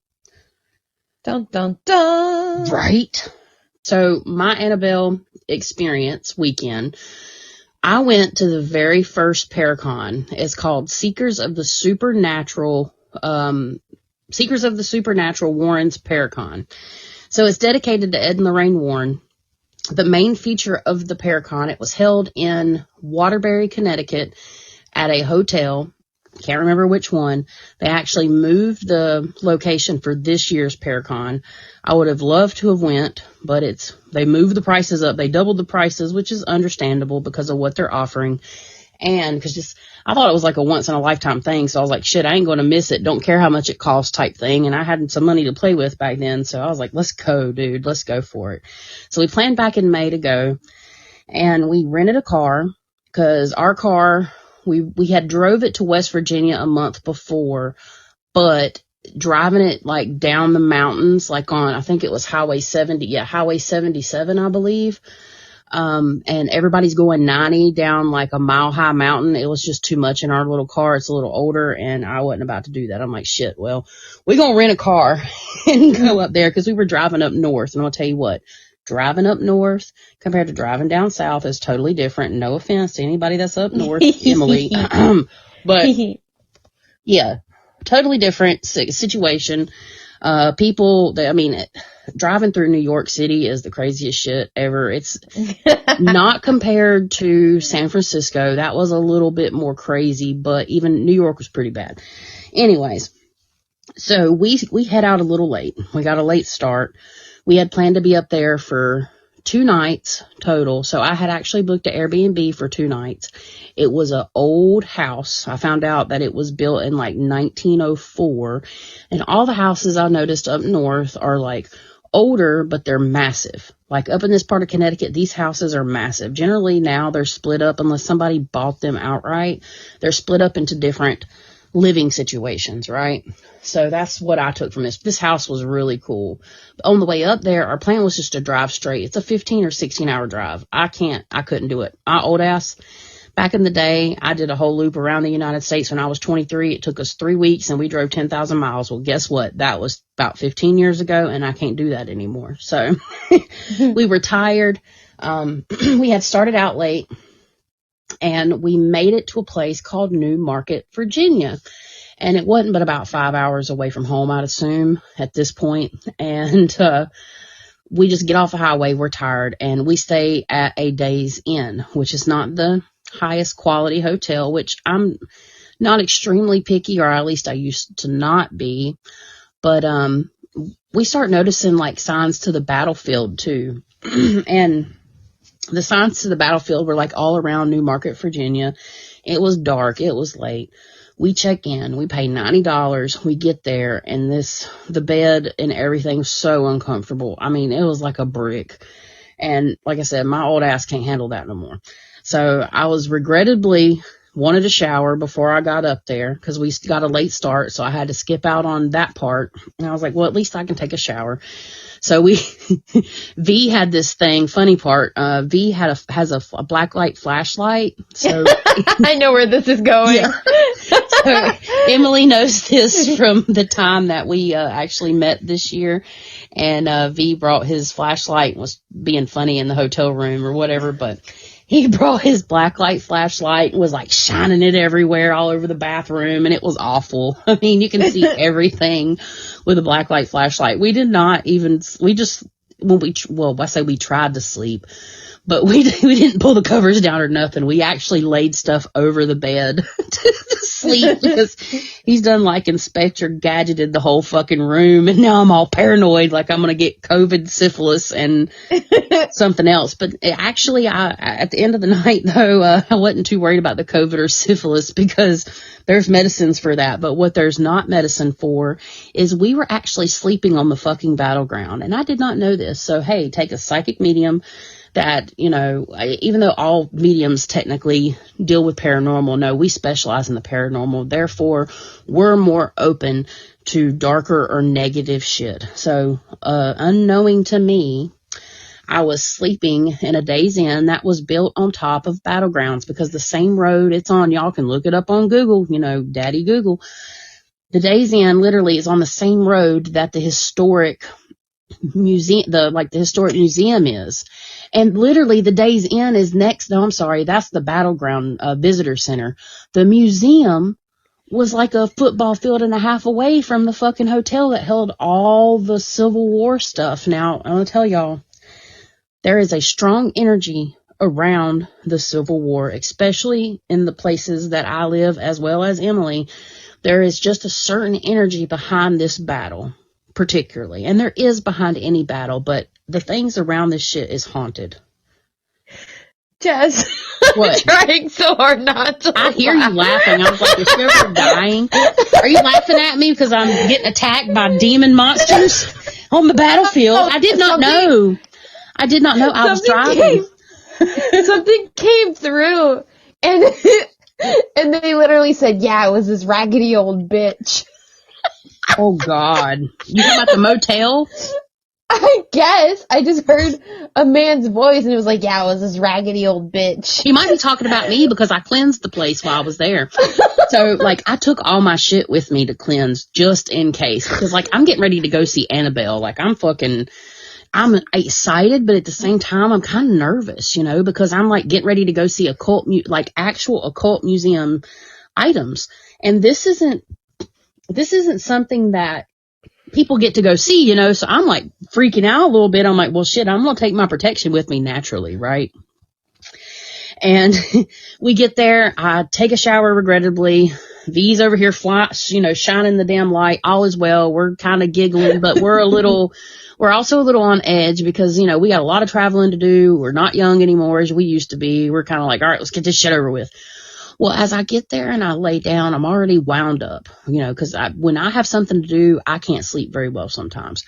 Dun dun dun. Right. So my Annabelle experience weekend, I went to the very first Paracon. It's called Seekers of the Supernatural Warren's Paracon. So it's dedicated to Ed and Lorraine Warren. The main feature of the Paracon, it was held in Waterbury, Connecticut at a hotel. Can't remember which one. They actually moved the location for this year's Paracon. I would have loved to have went, but they moved the prices up. They doubled the prices, which is understandable because of what they're offering. And because I thought it was like a once in a lifetime thing. So I was like, shit, I ain't going to miss it. Don't care how much it costs type thing. And I had some money to play with back then. So I was like, let's go, dude. Let's go for it. So we planned back in May to go, and we rented a car, because our car, we had drove it to West Virginia a month before, but driving it like down the mountains, like on, I think it was Highway 70. Yeah, Highway 77, I believe. And everybody's going 90 down like a mile high mountain. It was just too much in our little car. It's a little older, and I wasn't about to do that. I'm like, shit, well, we're going to rent a car and go up there, because we were driving up north. And I'll tell you what, driving up north compared to driving down south is totally different. No offense to anybody that's up north, Emily. But yeah, totally different situation. People, driving through New York City is the craziest shit ever. It's not compared to San Francisco. That was a little bit more crazy, but even New York was pretty bad. Anyways, so we head out a little late. We got a late start. We had planned to be up there for 2 nights total. So I had actually booked an Airbnb for 2 nights. It was an old house. I found out that it was built in like 1904. And all the houses I noticed up north are like older, but they're massive. Like up in this part of Connecticut, these houses are massive. Generally now they're split up, unless somebody bought them outright. They're split up into different living situations, right? So that's what I took from this. This house was really cool. But on the way up there, our plan was just to drive straight. It's a 15 or 16 hour drive. I couldn't do it. I old ass. Back in the day, I did a whole loop around the United States when I was 23. It took us 3 weeks and we drove 10,000 miles. Well, guess what? That was about 15 years ago and I can't do that anymore. So we retired. We had started out late and we made it to a place called New Market, Virginia. And it wasn't but about 5 hours away from home, I'd assume, at this point. And we just get off the highway, we're tired, and we stay at a Days Inn, which is not the highest quality hotel, which I'm not extremely picky, or at least I used to not be. But we start noticing like signs to the battlefield too. And the signs to the battlefield were like all around New Market, Virginia. It was dark. It was late. We check in, we pay $90, we get there, and the bed and everything was so uncomfortable. I mean, it was like a brick. And like I said, my old ass can't handle that no more. So I was regrettably wanted a shower before I got up there because we got a late start. So I had to skip out on that part. And I was like, well, at least I can take a shower. So V had this thing, funny part, V has a black light flashlight. So I know where this is going. Yeah. So Emily knows this from the time that we actually met this year. And V brought his flashlight and was being funny in the hotel room or whatever, but he brought his blacklight flashlight and was like shining it everywhere all over the bathroom, and it was awful. I mean, you can see everything with a blacklight flashlight. We did not even, I say we tried to sleep, but we didn't pull the covers down or nothing. We actually laid stuff over the bed to sleep because he's done like Inspector Gadgeted the whole fucking room, and now I'm all paranoid like I'm gonna get COVID, syphilis, and something else. But actually, at the end of the night though, I wasn't too worried about the COVID or syphilis because there's medicines for that. But what there's not medicine for is we were actually sleeping on the fucking battleground, and I did not know this. So hey, take a psychic medium that, you know, even though all mediums technically deal with paranormal, no, we specialize in the paranormal. Therefore, we're more open to darker or negative shit. So, unknowing to me, I was sleeping in a Days Inn that was built on top of battlegrounds because the same road it's on, y'all can look it up on Google, you know, Daddy Google. The Days Inn literally is on the same road that the historic museum, the historic museum is. And literally the Days Inn is next. No, I'm sorry. That's the Battleground Visitor Center. The museum was like a football field and a half away from the fucking hotel that held all the Civil War stuff. Now, I'm going to tell y'all, there is a strong energy around the Civil War, especially in the places that I live as well as Emily. There is just a certain energy behind this battle, particularly. And there is behind any battle, but the things around this shit is haunted. Jess, what? I'm trying so hard not to I hear you laughing. I was like, is she ever dying? Are you laughing at me because I'm getting attacked by demon monsters on the battlefield? I did not know. I did not know. I was driving. Something came through, and and they literally said, yeah, it was this raggedy old bitch. Oh, God. You talking about the motel? I guess. I just heard a man's voice, and it was like, yeah, it was this raggedy old bitch. He might be talking about me because I cleansed the place while I was there. So, like, I took all my shit with me to cleanse just in case. Because, like, I'm getting ready to go see Annabelle. Like, I'm excited, but at the same time, I'm kind of nervous, you know, because I'm, like, getting ready to go see actual occult museum items. And this isn't something that people get to go see, you know, so I'm like freaking out a little bit. I'm like, well, shit, I'm going to take my protection with me naturally, right? And we get there. I take a shower, regrettably. V's over here shining the damn light. All is well. We're kind of giggling, but we're also a little on edge because, you know, we got a lot of traveling to do. We're not young anymore as we used to be. We're kind of like, all right, let's get this shit over with. Well, as I get there and I lay down, I'm already wound up, you know, because when I have something to do, I can't sleep very well sometimes.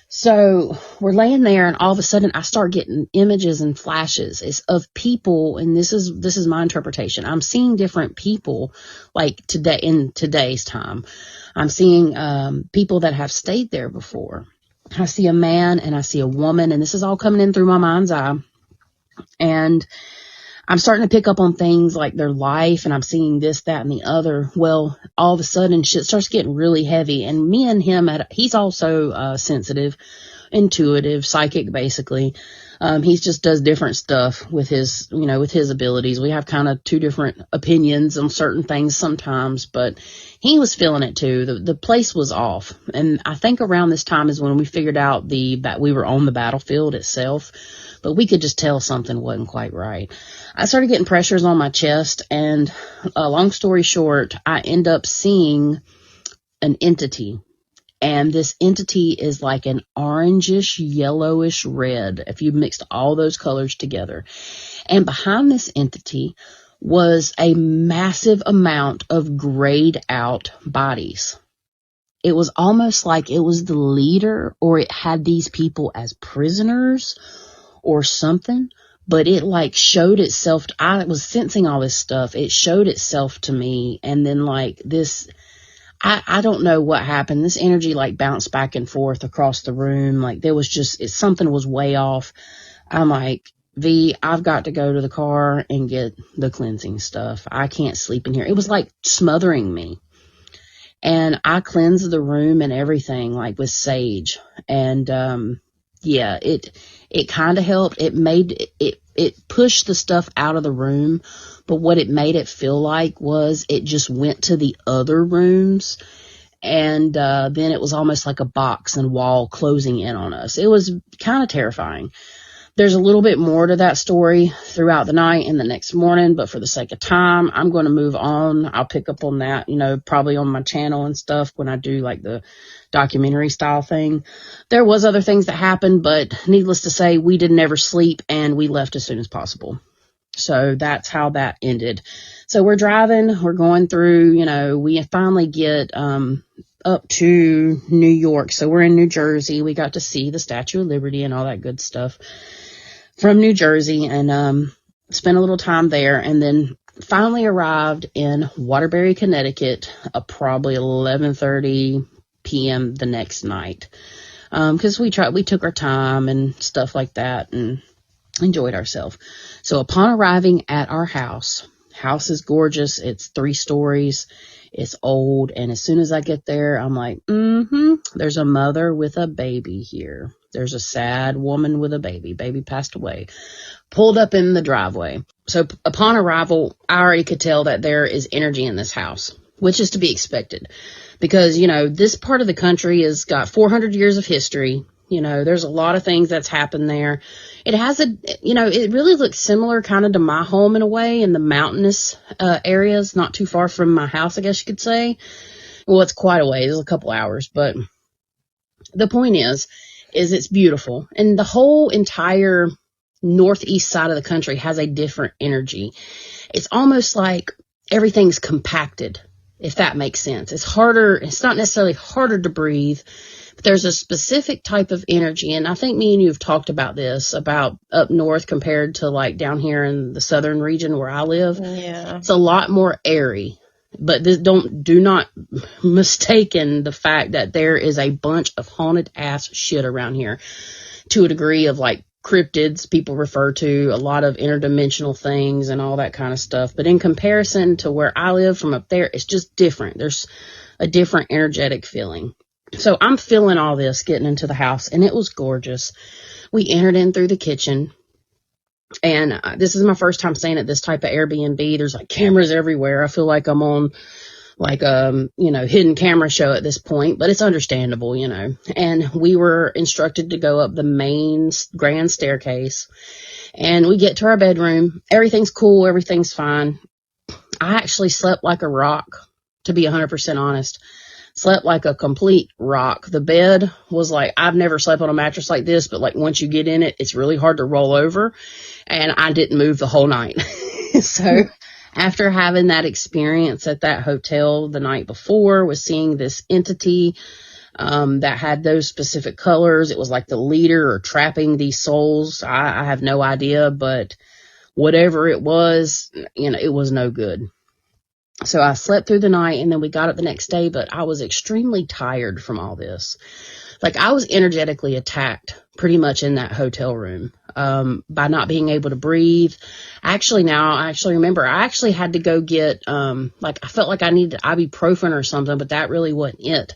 So we're laying there, and all of a sudden I start getting images and flashes of people, and this is my interpretation. I'm seeing different people, like today in today's time. I'm seeing people that have stayed there before. I see a man and I see a woman, and this is all coming in through my mind's eye, and I'm starting to pick up on things like their life, and I'm seeing this, that, and the other. Well, all of a sudden shit starts getting really heavy, and me and him, he's also sensitive, intuitive, psychic, basically. He just does different stuff with his, with his abilities. We have kind of two different opinions on certain things sometimes, but he was feeling it too. The place was off. And I think around this time is when we figured out that we were on the battlefield itself, but we could just tell something wasn't quite right. I started getting pressures on my chest, and long story short, I end up seeing an entity. And this entity is like an orangish, yellowish red, if you mixed all those colors together. And behind this entity was a massive amount of grayed out bodies. It was almost like it was the leader, or it had these people as prisoners or something. But it like showed itself. I was sensing all this stuff. It showed itself to me. And then like this, I don't know what happened. This energy like bounced back and forth across the room. Like there was something was way off. I'm like, V, I've got to go to the car and get the cleansing stuff. I can't sleep in here. It was like smothering me. And I cleansed the room and everything like with sage. And, yeah, it kind of helped. It pushed the stuff out of the room, but what it made it feel like was it just went to the other rooms, and then it was almost like a box and wall closing in on us. It was kind of terrifying. There's a little bit more to that story throughout the night and the next morning, but for the sake of time, I'm going to move on. I'll pick up on that, probably on my channel and stuff when I do like the documentary style thing. There was other things that happened, but needless to say, we didn't ever sleep, and we left as soon as possible. So that's how that ended. So we're driving, we're going through, we finally get up to New York. So we're in New Jersey. We got to see the Statue of Liberty and all that good stuff from New Jersey, and spent a little time there, and then finally arrived in Waterbury, Connecticut, probably 11:30 p.m. the next night. Because we took our time and stuff like that and enjoyed ourselves. So upon arriving at our house is gorgeous. It's 3 stories. It's old. And as soon as I get there, I'm like, there's a mother with a baby here. There's a sad woman with a baby. Baby passed away. Pulled up in the driveway. So upon arrival, I already could tell that there is energy in this house, which is to be expected. Because, this part of the country has got 400 years of history. There's a lot of things that's happened there. It has it really looks similar kind of to my home in a way, in the mountainous areas, not too far from my house, I guess you could say. Well, it's quite a ways, a couple hours, but the point is it's beautiful. And the whole entire northeast side of the country has a different energy. It's almost like everything's compacted, if that makes sense. It's harder. It's not necessarily harder to breathe, but there's a specific type of energy. And I think me and you have talked about this, about up north compared to like down here in the southern region where I live. Yeah. It's a lot more airy. But do not mistaken the fact that there is a bunch of haunted ass shit around here, to a degree of like cryptids people refer to, a lot of interdimensional things and all that kind of stuff. But in comparison to where I live from up there, it's just different. There's a different energetic feeling. So I'm feeling all this getting into the house, and it was gorgeous. We entered in through the kitchen. And this is my first time staying at this type of Airbnb. There's like cameras everywhere. I feel like I'm on like hidden camera show at this point, but it's understandable, And we were instructed to go up the main grand staircase, and we get to our bedroom. Everything's cool. Everything's fine. I actually slept like a rock, to be 100% honest. Slept like a complete rock. The bed was like, I've never slept on a mattress like this, but like once you get in it, it's really hard to roll over. And I didn't move the whole night. So after having that experience at that hotel the night before, was seeing this entity that had those specific colors. It was like the leader or trapping these souls. I have no idea, but whatever it was, it was no good. So I slept through the night, and then we got up the next day, but I was extremely tired from all this. Like, I was energetically attacked pretty much in that hotel room, by not being able to breathe. Actually, now I actually remember I actually had to go get, like, I felt like I needed ibuprofen or something, but that really wasn't it.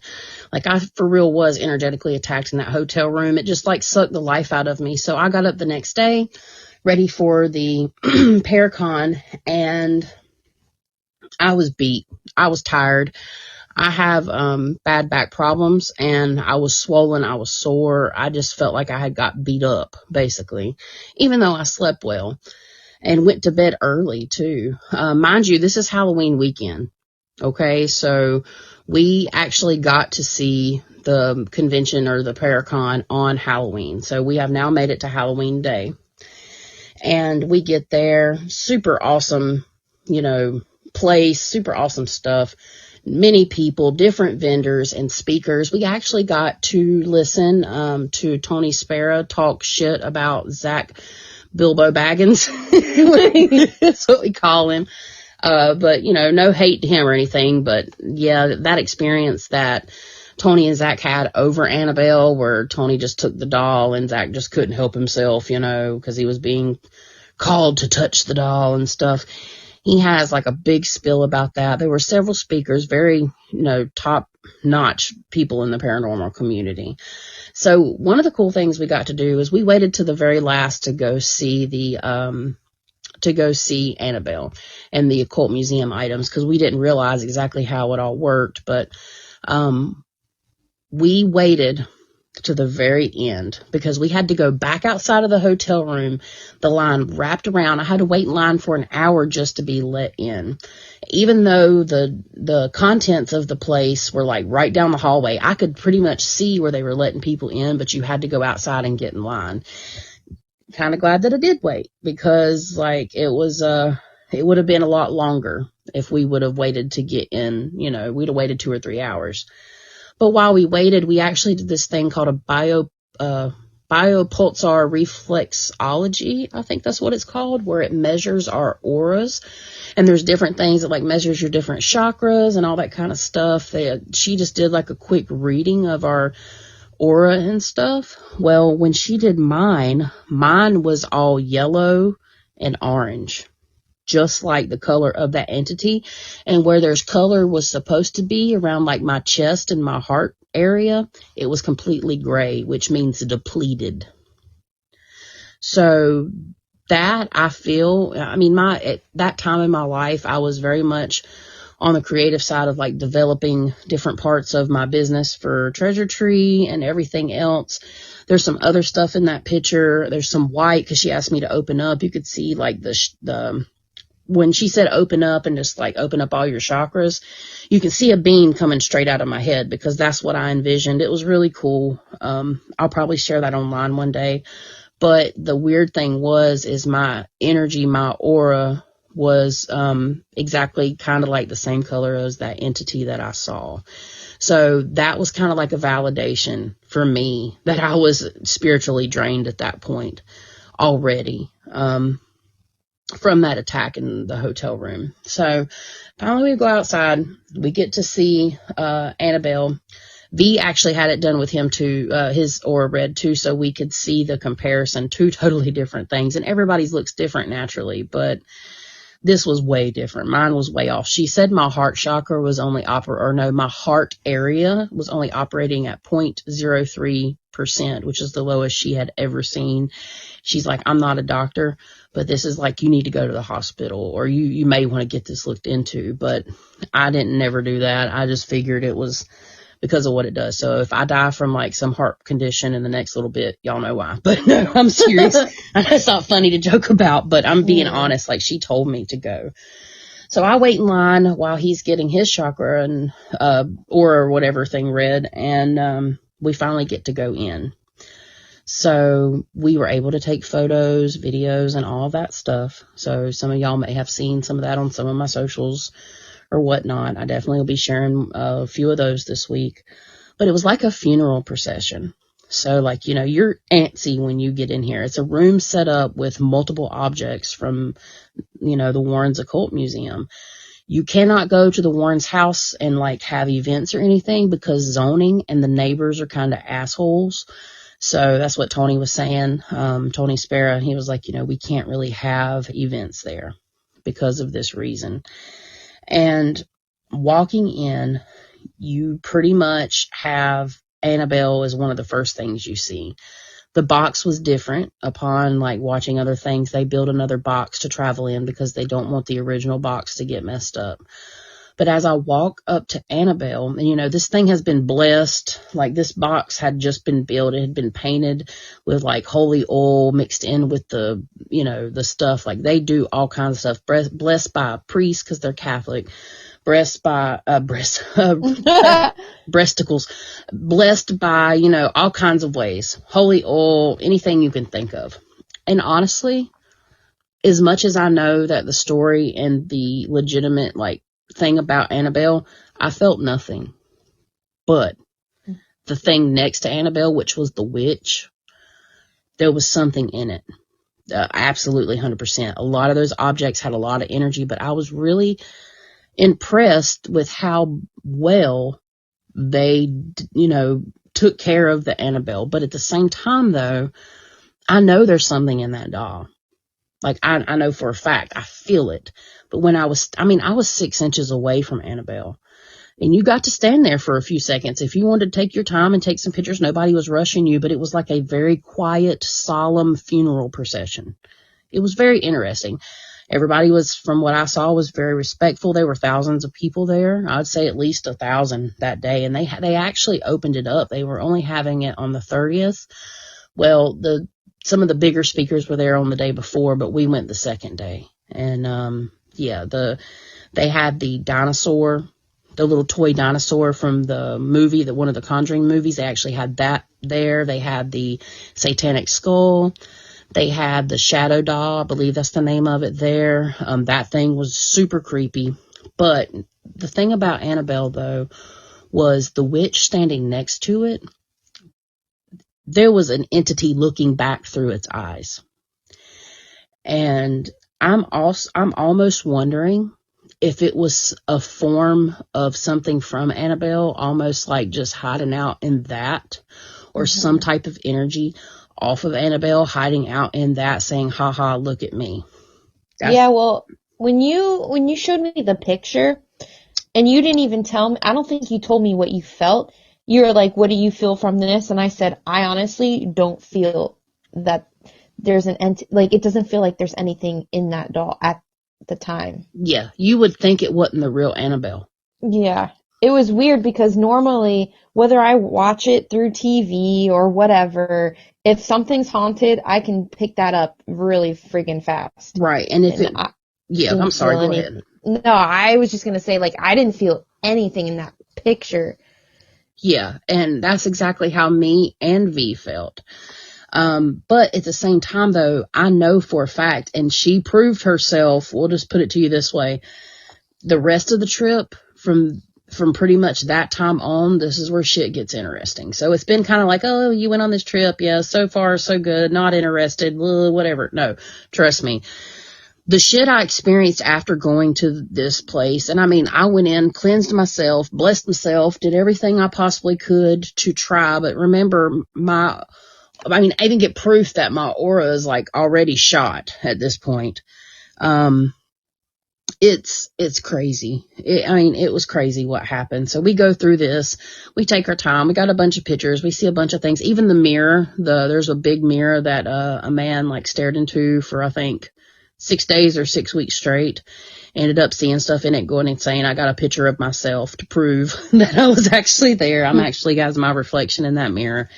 Like, I for real was energetically attacked in that hotel room. It just like sucked the life out of me. So I got up the next day ready for the Paracon, and I was beat. I was tired. I have bad back problems, and I was swollen. I was sore. I just felt like I had got beat up, basically, even though I slept well and went to bed early, too. Mind you, this is Halloween weekend. Okay, so we actually got to see the convention or the Paracon on Halloween. So we have now made it to Halloween Day. And we get there, super awesome, place, super awesome stuff. Many people, different vendors and speakers. We actually got to listen to Tony Sparrow talk shit about Zach Bilbo Baggins. That's what we call him. But, no hate to him or anything. But, yeah, that experience that Tony and Zach had over Annabelle, where Tony just took the doll and Zach just couldn't help himself, because he was being called to touch the doll and stuff. He has like a big spill about that. There were several speakers, very, top-notch people in the paranormal community. So one of the cool things we got to do is we waited to the very last to go see Annabelle and the Occult Museum items, because we didn't realize exactly how it all worked. But we waited to the very end because we had to go back outside of the hotel room. The line wrapped around. I had to wait in line for an hour just to be let in. Even though the contents of the place were like right down the hallway, I could pretty much see where they were letting people in, but you had to go outside and get in line. Kind of glad that I did wait, because like it would have been a lot longer if we would have waited to get in. We'd have waited 2 or 3 hours. But while we waited, we actually did this thing called a biopulsar reflexology. I think that's what it's called, where it measures our auras. And there's different things that like measures your different chakras and all that kind of stuff. She just did like a quick reading of our aura and stuff. Well, when she did mine was all yellow and orange, just like the color of that entity. And where there's color was supposed to be around like my chest and my heart area, it was completely gray, which means depleted. So that I feel, at that time in my life, I was very much on the creative side of like developing different parts of my business for Treasure Tree and everything else. There's some other stuff in that picture. There's some white, because she asked me to open up. You could see like when she said open up and just like open up all your chakras, you can see a beam coming straight out of my head, because that's what I envisioned. It was really cool. I'll probably share that online one day. But the weird thing is my energy, my aura was exactly kind of like the same color as that entity that I saw. So that was kind of like a validation for me that I was spiritually drained at that point already. From that attack in the hotel room. So finally we go outside. We get to see Annabelle. V actually had it done with him too, his aura read too, so we could see the comparison. Two totally different things, and everybody's looks different naturally, but this was way different. Mine was way off. She said my heart chakra was only my heart area was only operating at 0.03%, which is the lowest she had ever seen. She's like, I'm not a doctor, but this is like, you need to go to the hospital, or you may want to get this looked into. But I didn't never do that. I just figured it was because of what it does. So if I die from like some heart condition in the next little bit, y'all know why. But no, I'm serious. It's not funny to joke about, but I'm being honest. Like, she told me to go. So I wait in line while he's getting his chakra and or whatever thing read, and we finally get to go in. So we were able to take photos, videos, and all that stuff. So some of y'all may have seen some of that on some of my socials or whatnot. I definitely will be sharing a few of those this week. But it was like a funeral procession. So like, you're antsy when you get in here. It's a room set up with multiple objects from, the Warren's Occult Museum. You cannot go to the Warrens' house and like have events or anything because zoning and the neighbors are kind of assholes. So that's what Tony was saying. Tony Spera, he was like, we can't really have events there because of this reason. And walking in, you pretty much have Annabelle as one of the first things you see. The box was different. Upon like watching other things, they build another box to travel in because they don't want the original box to get messed up. But as I walk up to Annabelle, and this thing has been blessed, like this box had just been built. It had been painted with like holy oil mixed in with the, the stuff. Like they do all kinds of stuff. Blessed by a priest because they're Catholic. Blessed by, breasticles. Blessed by, all kinds of ways. Holy oil, anything you can think of. And honestly, as much as I know that the story and the legitimate, like, thing about Annabelle, I felt nothing. But the thing next to Annabelle, which was the witch, there was something in it. Absolutely 100%. A lot of those objects had a lot of energy, but I was really impressed with how well they, took care of the Annabelle. But at the same time, though, I know there's something in that doll. Like, I know for a fact. I feel it. But when I was 6 inches away from Annabelle. And you got to stand there for a few seconds. If you wanted to take your time and take some pictures, nobody was rushing you. But it was like a very quiet, solemn funeral procession. It was very interesting. Everybody was, from what I saw, was very respectful. There were thousands of people there. I'd say at least 1,000 that day. And they actually opened it up. They were only having it on the 30th. Well, some of the bigger speakers were there on the day before, but we went the second day. And, they had the dinosaur, the little toy dinosaur from the movie, one of the Conjuring movies. They actually had that there. They had the satanic skull. They had the shadow doll. I believe that's the name of it there. That thing was super creepy. But the thing about Annabelle, though, was the witch standing next to it. There was an entity looking back through its eyes. And I'm almost wondering if it was a form of something from Annabelle, almost like just hiding out in that, or some type of energy off of Annabelle hiding out in that, saying, "Ha ha, look at me." Yeah, well, when you showed me the picture, and you didn't even tell me, I don't think you told me what you felt. You were like, "What do you feel from this?" And I said, "I honestly don't feel that there's it doesn't feel like there's anything in that doll at the time." Yeah, you would think it wasn't the real Annabelle. Yeah. It was weird because normally, whether I watch it through TV or whatever, if something's haunted, I can pick that up really friggin' fast. Right. And if I'm sorry, go ahead. No, I was just going to say, like, I didn't feel anything in that picture. Yeah, and that's exactly how me and V felt. But at the same time, though, I know for a fact, and she proved herself, we'll just put it to you this way, the rest of the trip, from pretty much that time on, this is where shit gets interesting. So it's been kind of like, oh, you went on this trip, yeah, so far so good, not interested, whatever. No, trust me. The shit I experienced after going to this place, and I went in, cleansed myself, blessed myself, did everything I possibly could to try, but remember, I even get proof that my aura is like already shot at this point. It's crazy. It was crazy what happened. So we go through this, we take our time, we got a bunch of pictures, we see a bunch of things, even the mirror, there's a big mirror that, a man like stared into for, I think, 6 days or 6 weeks straight. Ended up seeing stuff in it, going insane. I got a picture of myself to prove that I was actually there. I'm actually, guys, my reflection in that mirror.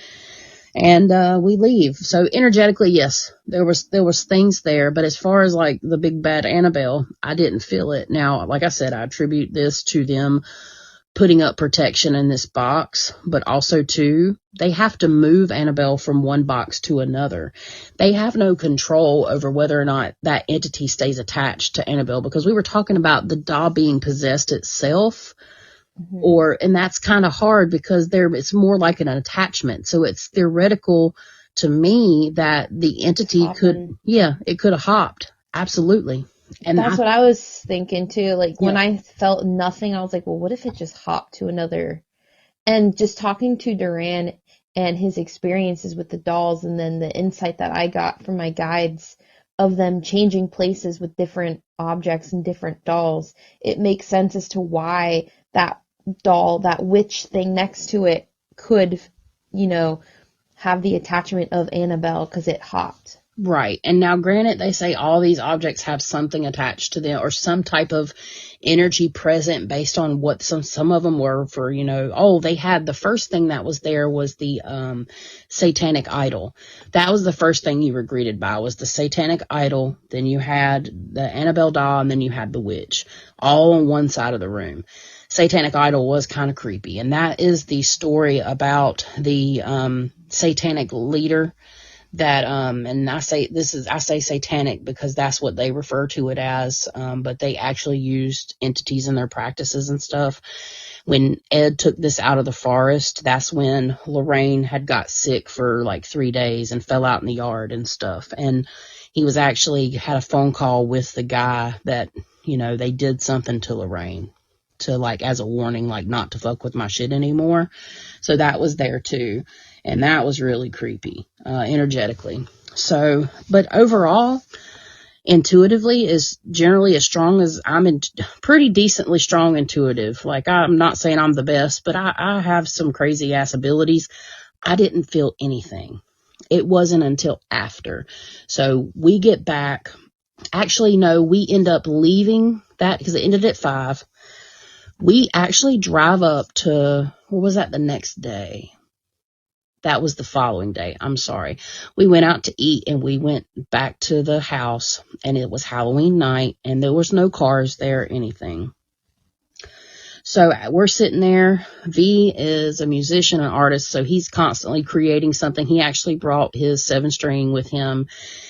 And we leave. So energetically, yes, there was things there. But as far as like the big bad Annabelle, I didn't feel it. Now, like I said, I attribute this to them putting up protection in this box, but also too, they have to move Annabelle from one box to another. They have no control over whether or not that entity stays attached to Annabelle, because we were talking about the doll being possessed itself. And that's kind of hard because it's more like an attachment. So it's theoretical to me that the entity could have hopped. Absolutely. And That's what I was thinking too. Like when yeah, I felt nothing, I was like, well, what if it just hopped to another? And just talking to Duran and his experiences with the dolls, and then the insight that I got from my guides of them changing places with different objects and different dolls, it makes sense as to why that doll, that witch thing next to it, could, you know, have the attachment of Annabelle because it hopped. right. And now, granted, they say all these objects have something attached to them or some type of energy present based on what some of them were for, they had the first thing that was there was the satanic idol. That was the first thing you were greeted by was the satanic idol. Then you had the Annabelle doll, and then you had the witch, all on one side of the room. Satanic idol was kind of creepy. And that is the story about the satanic leader that and I say satanic because that's what they refer to it as, but they actually used entities in their practices and stuff. When Ed took this out of the forest, that's when Lorraine had got sick for like 3 days and fell out in the yard and stuff. And he was actually had a phone call with the guy that, they did something to Lorraine to like as a warning, like not to fuck with my shit anymore. So that was there too. And that was really creepy, energetically. So, but overall, intuitively is generally as strong as pretty decently strong intuitive. Like I'm not saying I'm the best, but I have some crazy ass abilities. I didn't feel anything. It wasn't until after. So we get back. Actually, no, we end up leaving that because it ended at 5. We actually drive up to, what was that the next day? That was the following day. I'm sorry. We went out to eat and we went back to the house, and it was Halloween night and there was no cars there or anything. So we're sitting there. V is a musician and artist, so he's constantly creating something. He actually brought his 7-string with him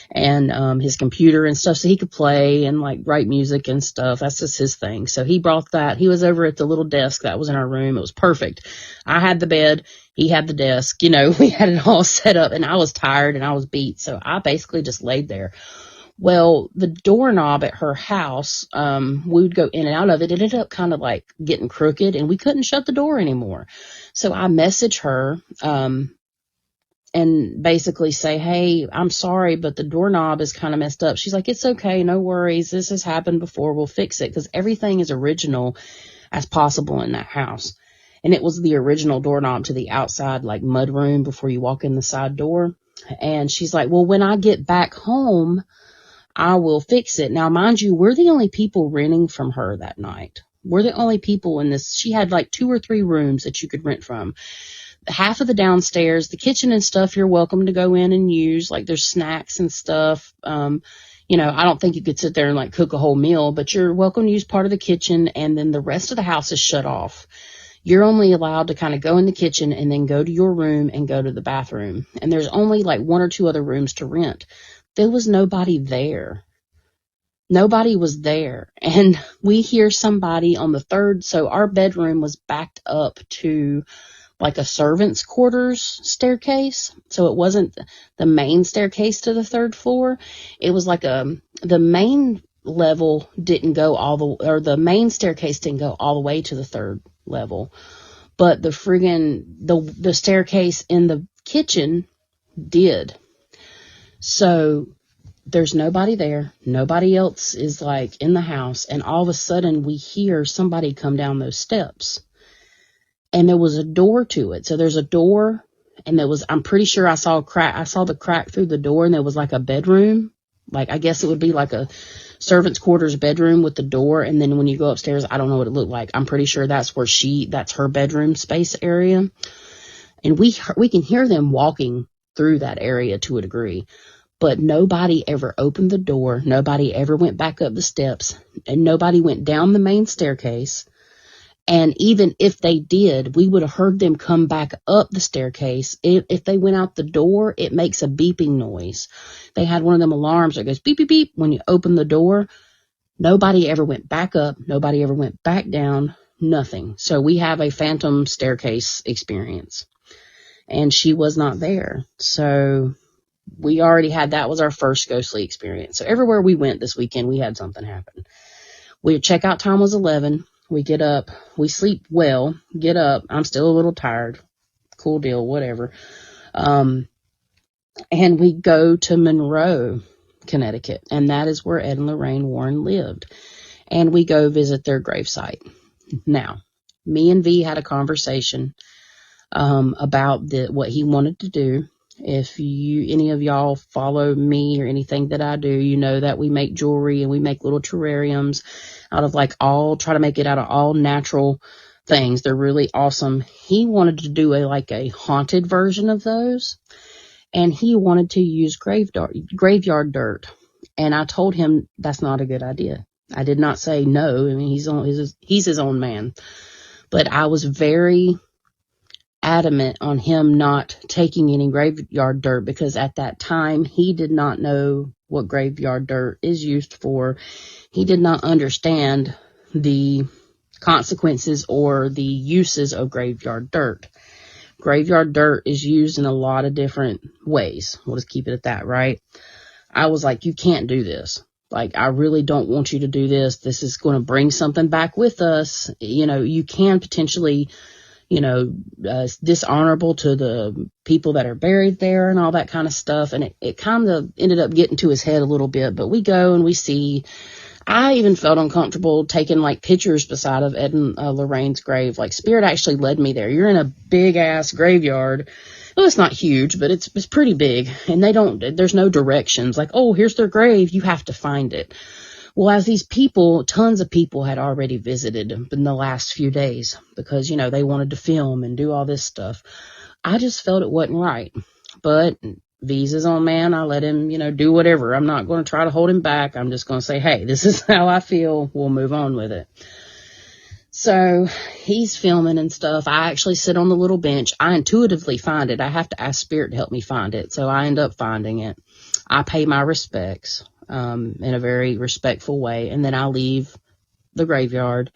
and his computer and stuff so he could play and like write music and stuff. That's just his thing. So he brought that. He was over at the little desk that was in our room. It was perfect. I had the bed. He had the desk. We had it all set up, and I was tired and I was beat. So I basically just laid there. Well, the doorknob at her house, we would go in and out of it. It ended up kind of like getting crooked, and we couldn't shut the door anymore. So I messaged her, and basically say, hey, I'm sorry, but the doorknob is kind of messed up. She's like, it's okay. No worries. This has happened before. We'll fix it. Cause everything is original as possible in that house. And it was the original doorknob to the outside, like mud room before you walk in the side door. And she's like, well, when I get back home, I will fix it. Now, mind you, we're the only people renting from her that night. We're the only people in this. She had like 2 or 3 rooms that you could rent from. Half of the downstairs, the kitchen and stuff, you're welcome to go in and use. Like there's snacks and stuff. I don't think you could sit there and like cook a whole meal, but you're welcome to use part of the kitchen. And then the rest of the house is shut off. You're only allowed to kind of go in the kitchen and then go to your room and go to the bathroom. And there's only like 1 or 2 other rooms to rent. There was nobody there. Nobody was there. And we hear somebody on the 3rd. So our bedroom was backed up to like a servant's quarters staircase. So it wasn't the main staircase to the 3rd floor. It was like the main level didn't go the main staircase didn't go all the way to the 3rd level. But the the staircase in the kitchen did. So there's nobody there. Nobody else is like in the house. And all of a sudden we hear somebody come down those steps. And there was a door to it. So there's a door, and I'm pretty sure I saw a crack. I saw the crack through the door, and there was like a bedroom. Like, I guess it would be like a servant's quarters bedroom with the door. And then when you go upstairs, I don't know what it looked like. I'm pretty sure that's her bedroom space area. And we can hear them walking through that area to a degree. But nobody ever opened the door. Nobody ever went back up the steps. And nobody went down the main staircase. And even if they did, we would have heard them come back up the staircase. If they went out the door, it makes a beeping noise. They had one of them alarms that goes beep, beep, beep when you open the door. Nobody ever went back up. Nobody ever went back down. Nothing. So we have a phantom staircase experience. And she was not there. So we already had, that was our first ghostly experience. So everywhere we went this weekend, we had something happen. Checkout time was 11. We get up, we sleep well, get up. I'm still a little tired. Cool deal, whatever. And we go to Monroe, Connecticut, and that is where Ed and Lorraine Warren lived. And we go visit their gravesite. Now, me and V had a conversation about what he wanted to do. If any of y'all follow me or anything that I do, you know that we make jewelry and we make little terrariums out of try to make it out of all natural things. They're really awesome. He wanted to do a haunted version of those, and he wanted to use graveyard dirt. And I told him that's not a good idea. I did not say no. I mean, he's his own man, but I was very adamant on him not taking any graveyard dirt, because at that time he did not know what graveyard dirt is used for. He did not understand the consequences or the uses of graveyard dirt. Graveyard dirt is used in a lot of different ways. We'll just keep it at that, right? I was like, you can't do this. I really don't want you to do this. This is going to bring something back with us. You can potentially dishonorable to the people that are buried there and all that kind of stuff. And it kind of ended up getting to his head a little bit, but we go and we see. I even felt uncomfortable taking pictures beside of Ed and Lorraine's grave. Spirit actually led me there. You're in a big ass graveyard. Well, it's not huge, but it's pretty big, and there's no directions. Oh, here's their grave. You have to find it. Well, as these people, tons of people had already visited in the last few days because, they wanted to film and do all this stuff. I just felt it wasn't right. But V's his own man. I let him, do whatever. I'm not going to try to hold him back. I'm just going to say, hey, this is how I feel. We'll move on with it. So he's filming and stuff. I actually sit on the little bench. I intuitively find it. I have to ask Spirit to help me find it. So I end up finding it. I pay my respects. In a very respectful way. And then I leave the graveyard.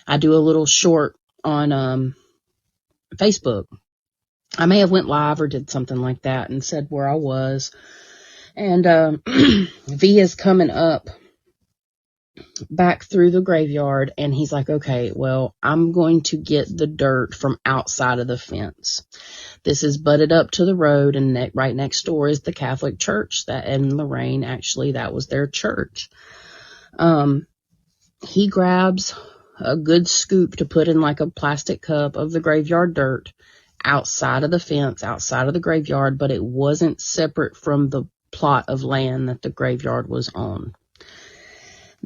I do a little short on Facebook. I may have went live or did something like that and said where I was. And V is coming up back through the graveyard, and he's like, okay, well, I'm going to get the dirt from outside of the fence. This is butted up to the road, and right next door is the Catholic church that Ed and Lorraine, actually, that was their church. He grabs a good scoop to put in a plastic cup of the graveyard dirt outside of the fence, outside of the graveyard, but it wasn't separate from the plot of land that the graveyard was on.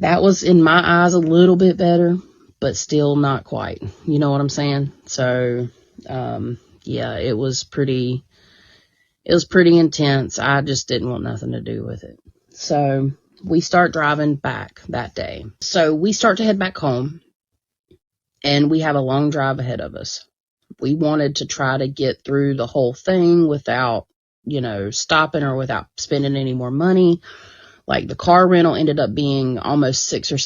That was, in my eyes, a little bit better, but still not quite. You know what I'm saying? So, yeah, it was pretty intense. I just didn't want nothing to do with it. So we start driving back that day. So we start to head back home, and we have a long drive ahead of us. We wanted to try to get through the whole thing without, stopping or without spending any more money. The car rental ended up being almost $600 or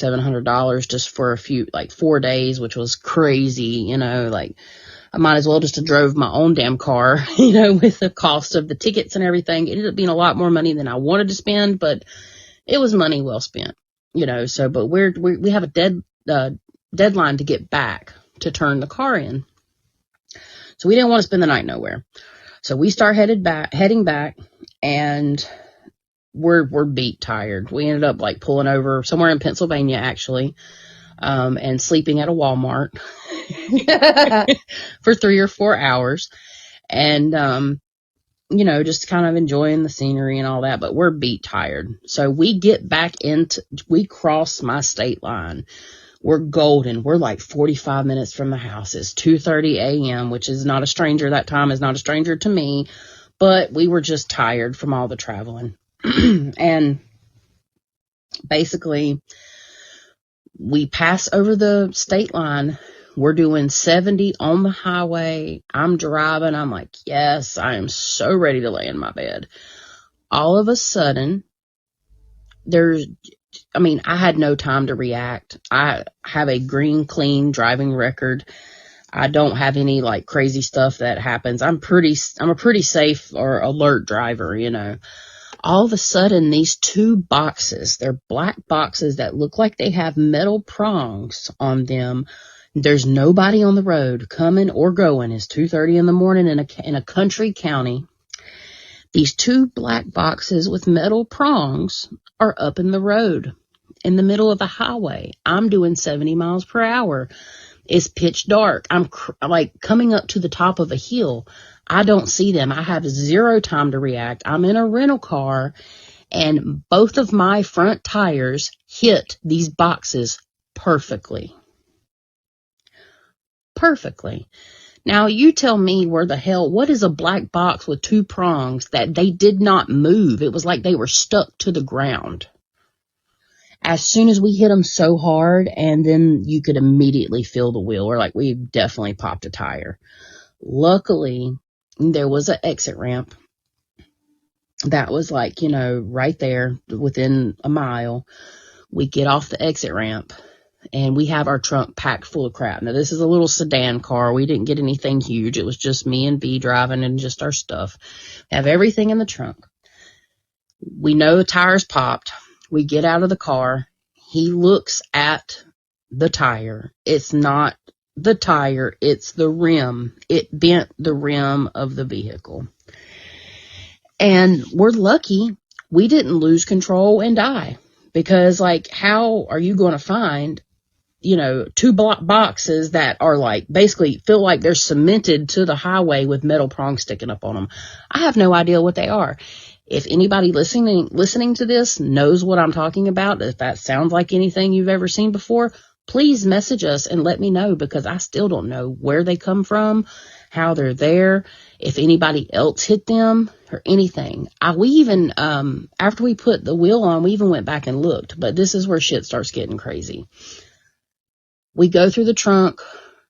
$700 just for a few, 4 days, which was crazy. I might as well just have drove my own damn car, with the cost of the tickets and everything. It ended up being a lot more money than I wanted to spend, but it was money well spent, so, but we have a deadline to get back to turn the car in. So we didn't want to spend the night nowhere. So we start heading back, and we're beat tired. We ended up pulling over somewhere in Pennsylvania, actually, and sleeping at a Walmart for 3 or 4 hours, and just kind of enjoying the scenery and all that. But we're beat tired. So we get back we cross my state line. We're golden. We're 45 minutes from the house. It's 2:30 a.m., which is not a stranger. That time is not a stranger to me, but we were just tired from all the traveling. And basically, we pass over the state line. We're doing 70 on the highway. I'm driving. I'm like, yes, I am so ready to lay in my bed. All of a sudden, I had no time to react. I have a green, clean driving record. I don't have any like crazy stuff that happens. I'm a pretty safe or alert driver, you know. All of a sudden, these two boxes, they're black boxes that look like they have metal prongs on them. There's nobody on the road coming or going. It's 2:30 in the morning in a country county. These two black boxes with metal prongs are up in the road in the middle of the highway. I'm doing 70 miles per hour. It's pitch dark. I'm like coming up to the top of a hill. I don't see them. I have zero time to react. I'm in a rental car, and both of my front tires hit these boxes perfectly. Perfectly. Now, you tell me what is a black box with two prongs that they did not move? It was like they were stuck to the ground. As soon as we hit them so hard, and then you could immediately feel the wheel, or like we definitely popped a tire. Luckily, there was an exit ramp that was like, you know, right there within a mile. We get off the exit ramp, and we have our trunk packed full of crap. Now, this is a little sedan car. We didn't get anything huge. It was just me and B driving and just our stuff. We have everything in the trunk. We know the tires popped. We get out of the car. He looks at the tire. It's not the tire. It's the rim. It bent the rim of the vehicle. And we're lucky we didn't lose control and die. Because, like, how are you going to find, you know, two boxes that are like basically feel like they're cemented to the highway with metal prongs sticking up on them? I have no idea what they are. If anybody listening to this knows what I'm talking about, if that sounds like anything you've ever seen before, please message us and let me know, because I still don't know where they come from, how they're there, if anybody else hit them or anything. We even, after we put the wheel on, we even went back and looked, but this is where shit starts getting crazy. We go through the trunk.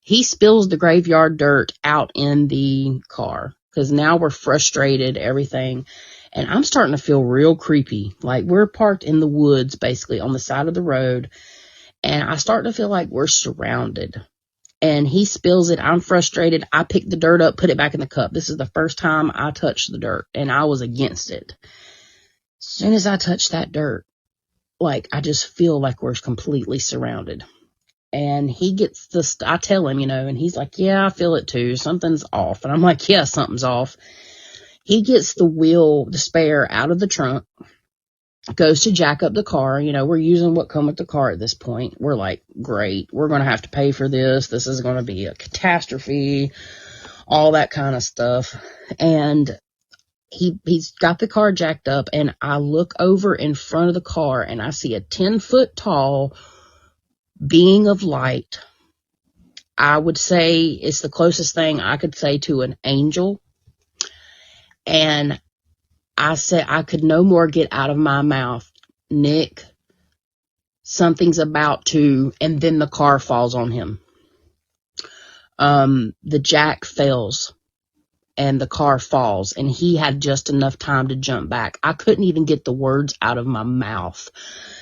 He spills the graveyard dirt out in the car because now we're frustrated, everything. And I'm starting to feel real creepy. Like, we're parked in the woods, basically, on the side of the road. And I start to feel like we're surrounded. And he spills it. I'm frustrated. I pick the dirt up, put it back in the cup. This is the first time I touched the dirt, and I was against it. As soon as I touch that dirt, like, I just feel like we're completely surrounded. And he gets I tell him, you know, and he's like, yeah, I feel it too. Something's off. And I'm like, yeah, something's off. He gets the spare out of the trunk, goes to jack up the car. You know, we're using what come with the car at this point. We're like, great, we're going to have to pay for this. This is going to be a catastrophe, all that kind of stuff. And he's got the car jacked up, and I look over in front of the car, and I see a 10-foot tall being of light. I would say it's the closest thing I could say to an angel. And I said, I could no more get out of my mouth, Nick, something's about to, and then the car falls on him. The jack fails and the car falls, and he had just enough time to jump back. I couldn't even get the words out of my mouth.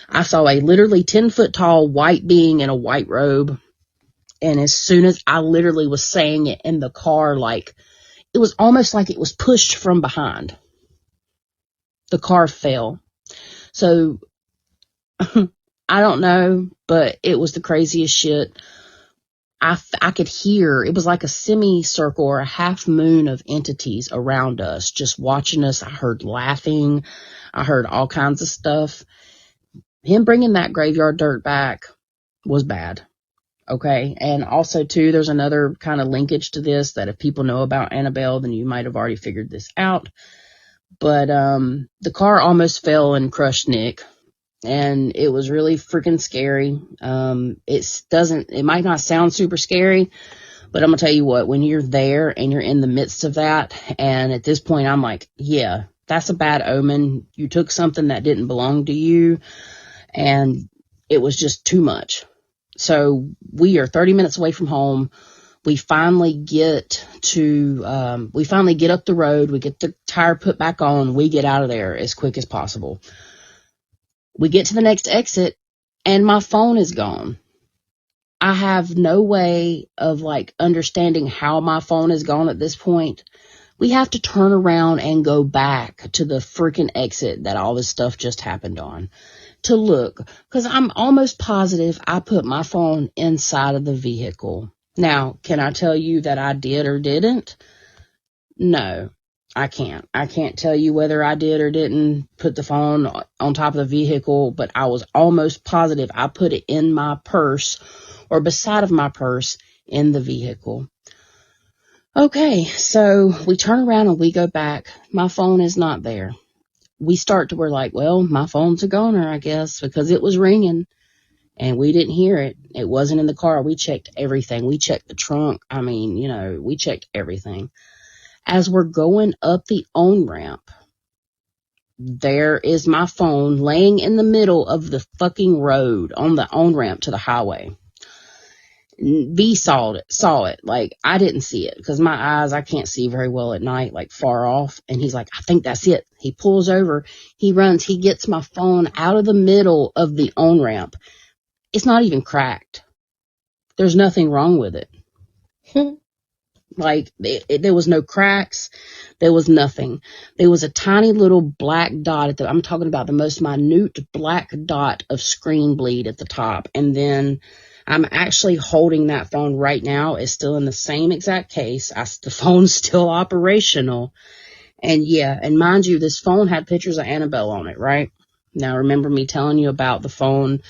I saw a literally 10-foot tall white being in a white robe. And as soon as I literally was saying it in the car, like, it was almost like it was pushed from behind. The car fell. So, I don't know, but it was the craziest shit. I could hear, it was like a semicircle or a half moon of entities around us, just watching us. I heard laughing. I heard all kinds of stuff. Him bringing that graveyard dirt back was bad. Okay. And also, too, there's another kind of linkage to this that if people know about Annabelle, then you might have already figured this out. But the car almost fell and crushed Nick. And it was really freaking scary. It might not sound super scary, but I'm going to tell you what, when you're there and you're in the midst of that, and at this point I'm like, yeah, that's a bad omen. You took something that didn't belong to you, and it was just too much. So we are 30 minutes away from home. We finally get up the road. We get the tire put back on. We get out of there as quick as possible. We get to the next exit, and my phone is gone. I have no way of like understanding how my phone is gone at this point. We have to turn around and go back to the freaking exit that all this stuff just happened on to look, because I'm almost positive I put my phone inside of the vehicle. Now, can I tell you that I did or didn't? No, I can't. I can't tell you whether I did or didn't put the phone on top of the vehicle, but I was almost positive I put it in my purse or beside of my purse in the vehicle. Okay, so we turn around and we go back. My phone is not there. We're like, well, my phone's a goner, I guess, because it was ringing and we didn't hear it. It wasn't in the car. We checked everything. We checked the trunk. I mean, we checked everything. As we're going up the on-ramp, there is my phone laying in the middle of the fucking road on the on-ramp to the highway. V saw it. Like, I didn't see it because my eyes, I can't see very well at night, like far off. And he's like, I think that's it. He pulls over, he runs, he gets my phone out of the middle of the on-ramp. It's not even cracked. There's nothing wrong with it. Like, there was no cracks. There was nothing. There was a tiny little black dot I'm talking about the most minute black dot of screen bleed at the top. And then I'm actually holding that phone right now. It's still in the same exact case. The phone's still operational. And yeah, and mind you, this phone had pictures of Annabelle on it, right? Now, remember me telling you about the phone,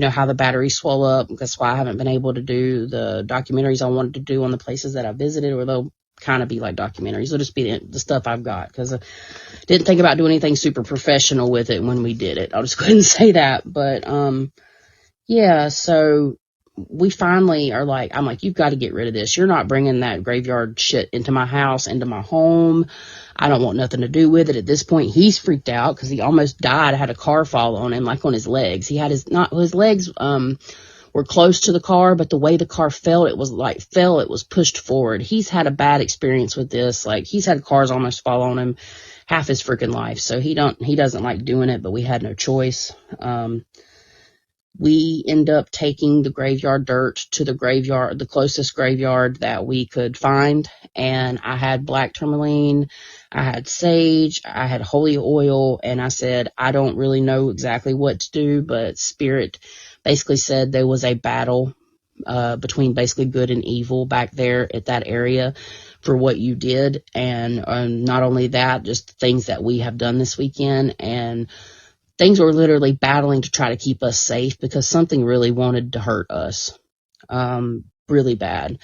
how the battery swell up. That's why I haven't been able to do the documentaries I wanted to do on the places that I visited, or they'll kind of be like documentaries. They'll just be the stuff I've got, because I didn't think about doing anything super professional with it when we did it. I'll just go ahead and say that. But, yeah, so we finally are like, I'm like, you've got to get rid of this. You're not bringing that graveyard shit into my house, into my home. I don't want nothing to do with it. At this point, he's freaked out because he almost died. I had a car fall on him, like on his legs. He had his legs, were close to the car, but the way the car fell, it was pushed forward. He's had a bad experience with this. Like, he's had cars almost fall on him half his freaking life. So he doesn't like doing it, but we had no choice. We end up taking the graveyard dirt to the closest graveyard that we could find. And I had black tourmaline, I had sage, I had holy oil, and I said, I don't really know exactly what to do, but Spirit basically said there was a battle between basically good and evil back there at that area for what you did. And not only that, just things that we have done this weekend, and things were literally battling to try to keep us safe because something really wanted to hurt us, really bad.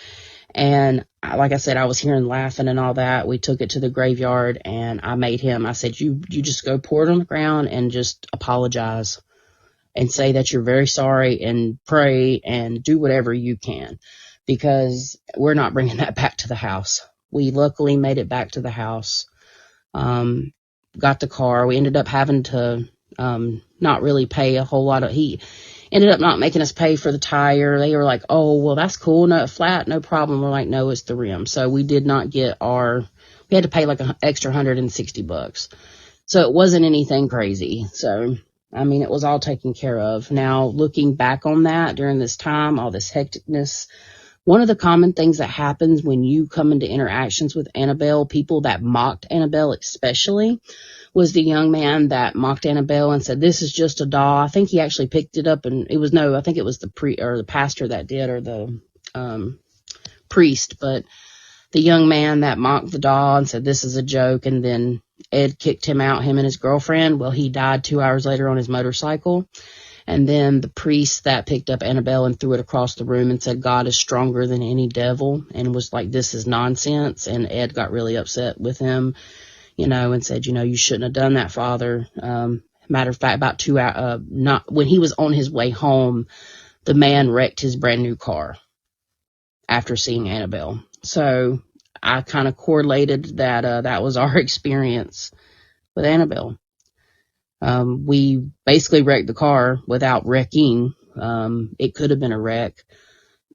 And like I said, I was hearing laughing and all that. We took it to the graveyard, and I said, you just go pour it on the ground and just apologize and say that you're very sorry and pray and do whatever you can, because we're not bringing that back to the house. We luckily made it back to the house, got the car. We ended up having to not really pay a whole lot. He ended up not making us pay for the tire. They were like, oh, well, that's cool. No, flat, no problem. We're like, no, it's the rim. So we did not get we had to pay like an extra $160. So it wasn't anything crazy. So, I mean, it was all taken care of. Now, looking back on that during this time, all this hecticness, one of the common things that happens when you come into interactions with Annabelle, people that mocked Annabelle especially, was the young man that mocked Annabelle and said, this is just a doll. I think he actually picked it up, and I think it was the pastor that did, or the priest, but the young man that mocked the doll and said, this is a joke. And then Ed kicked him out, him and his girlfriend. Well, he died 2 hours later on his motorcycle. And then the priest that picked up Annabelle and threw it across the room and said, God is stronger than any devil, and was like, this is nonsense. And Ed got really upset with him, and said, you shouldn't have done that, Father. Matter of fact, about 2 hours, when he was on his way home, the man wrecked his brand new car after seeing Annabelle. So I kind of correlated that, that was our experience with Annabelle. We basically wrecked the car without wrecking. It could have been a wreck.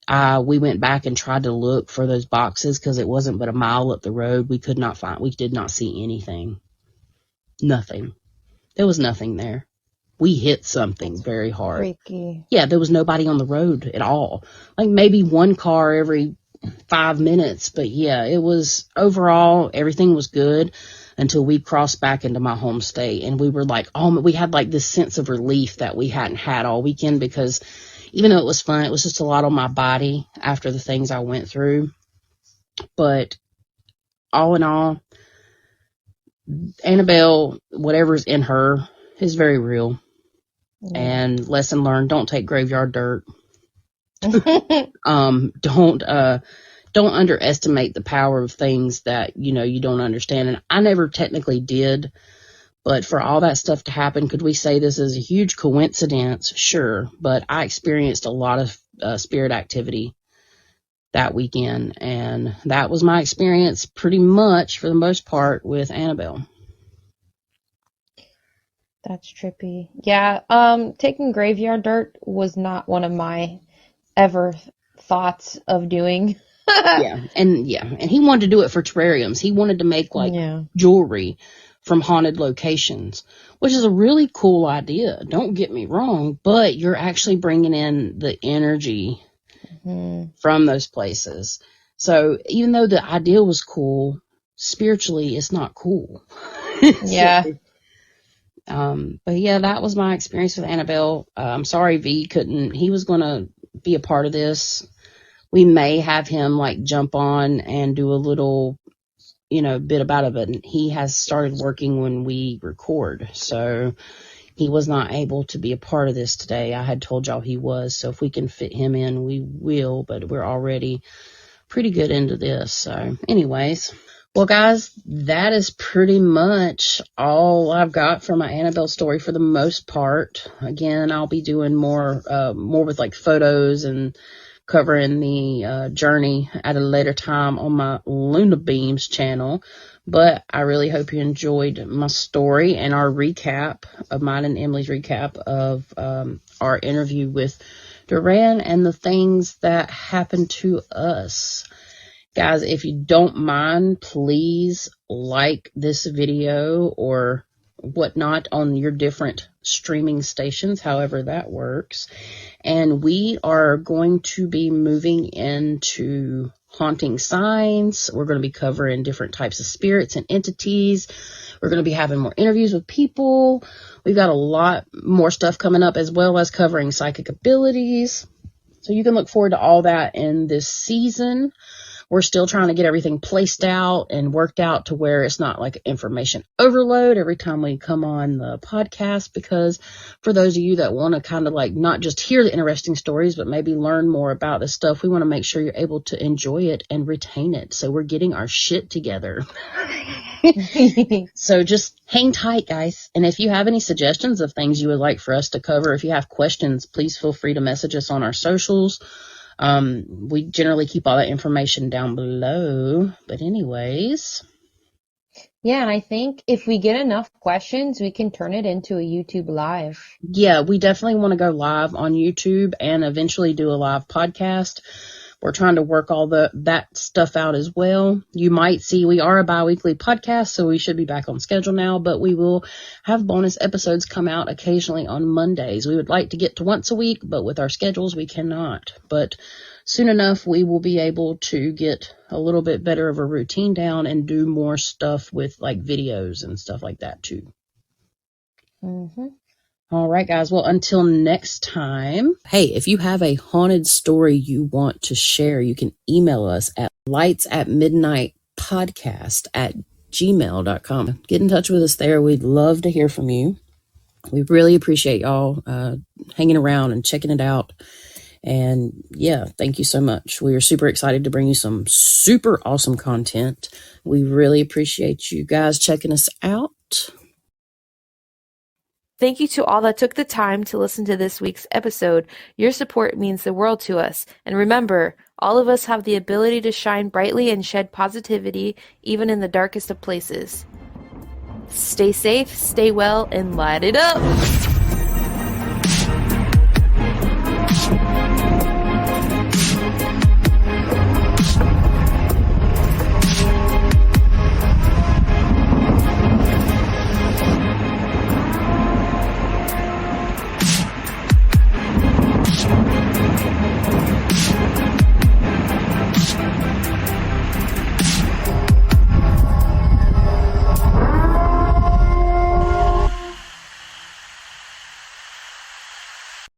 We went back and tried to look for those boxes because it wasn't but a mile up the road. We did not see anything. Nothing. There was nothing there. we hit something very hard. Freaky. Yeah, there was nobody on the road at all. Like maybe one car every 5 minutes. But yeah, it was overall, everything was good until we crossed back into my home state. And we were like, oh, we had like this sense of relief that we hadn't had all weekend, because even though it was fun, it was just a lot on my body after the things I went through. But all in all, Annabelle, whatever's in her, is very real. Yeah. And lesson learned, don't take graveyard dirt. Don't underestimate the power of things that, you don't understand. And I never technically did, but for all that stuff to happen, could we say this is a huge coincidence? Sure. But I experienced a lot of spirit activity that weekend, and that was my experience pretty much for the most part with Annabelle. That's trippy. Yeah, taking graveyard dirt was not one of my ever thoughts of doing. And he wanted to do it for terrariums. He wanted to make jewelry from haunted locations, which is a really cool idea. Don't get me wrong, but you're actually bringing in the energy from those places. So even though the idea was cool, spiritually, it's not cool. Yeah. But yeah, that was my experience with Annabelle. I'm sorry V couldn't. He was going to be a part of this. We may have him jump on and do a little, bit about it, but he has started working when we record. So he was not able to be a part of this today. I had told y'all he was. So if we can fit him in, we will, but we're already pretty good into this. So anyways, well guys, that is pretty much all I've got for my Annabelle story for the most part. Again, I'll be doing more with photos and covering the journey at a later time on my Luna Beams channel. But I really hope you enjoyed my story and our recap of mine and Emily's recap of our interview with Duran and the things that happened to us. Guys, if you don't mind, please like this video or whatnot on your different streaming stations, however that works. And we are going to be moving into haunting signs. We're going to be covering different types of spirits and entities. We're going to be having more interviews with people. We've got a lot more stuff coming up, as well as covering psychic abilities. So you can look forward to all that in this season. We're still trying to get everything placed out and worked out to where it's not like information overload every time we come on the podcast, because for those of you that want to kind of not just hear the interesting stories, but maybe learn more about this stuff, we want to make sure you're able to enjoy it and retain it. So we're getting our shit together. So just hang tight, guys. And if you have any suggestions of things you would like for us to cover, if you have questions, please feel free to message us on our socials. We generally keep all that information down below, but anyways. Yeah, and I think if we get enough questions, we can turn it into a YouTube live. Yeah, we definitely want to go live on YouTube and eventually do a live podcast. We're trying to work all that stuff out as well. You might see we are a bi-weekly podcast, so we should be back on schedule now, but we will have bonus episodes come out occasionally on Mondays. We would like to get to once a week, but with our schedules, we cannot. But soon enough, we will be able to get a little bit better of a routine down and do more stuff with videos and stuff like that too. Mm-hmm. All right, guys. Well, until next time. Hey, if you have a haunted story you want to share, you can email us at lightsatmidnightpodcast@gmail.com. Get in touch with us there. We'd love to hear from you. We really appreciate y'all hanging around and checking it out. And yeah, thank you so much. We are super excited to bring you some super awesome content. We really appreciate you guys checking us out. Thank you to all that took the time to listen to this week's episode. Your support means the world to us. And remember, all of us have the ability to shine brightly and shed positivity, even in the darkest of places. Stay safe, stay well, and light it up!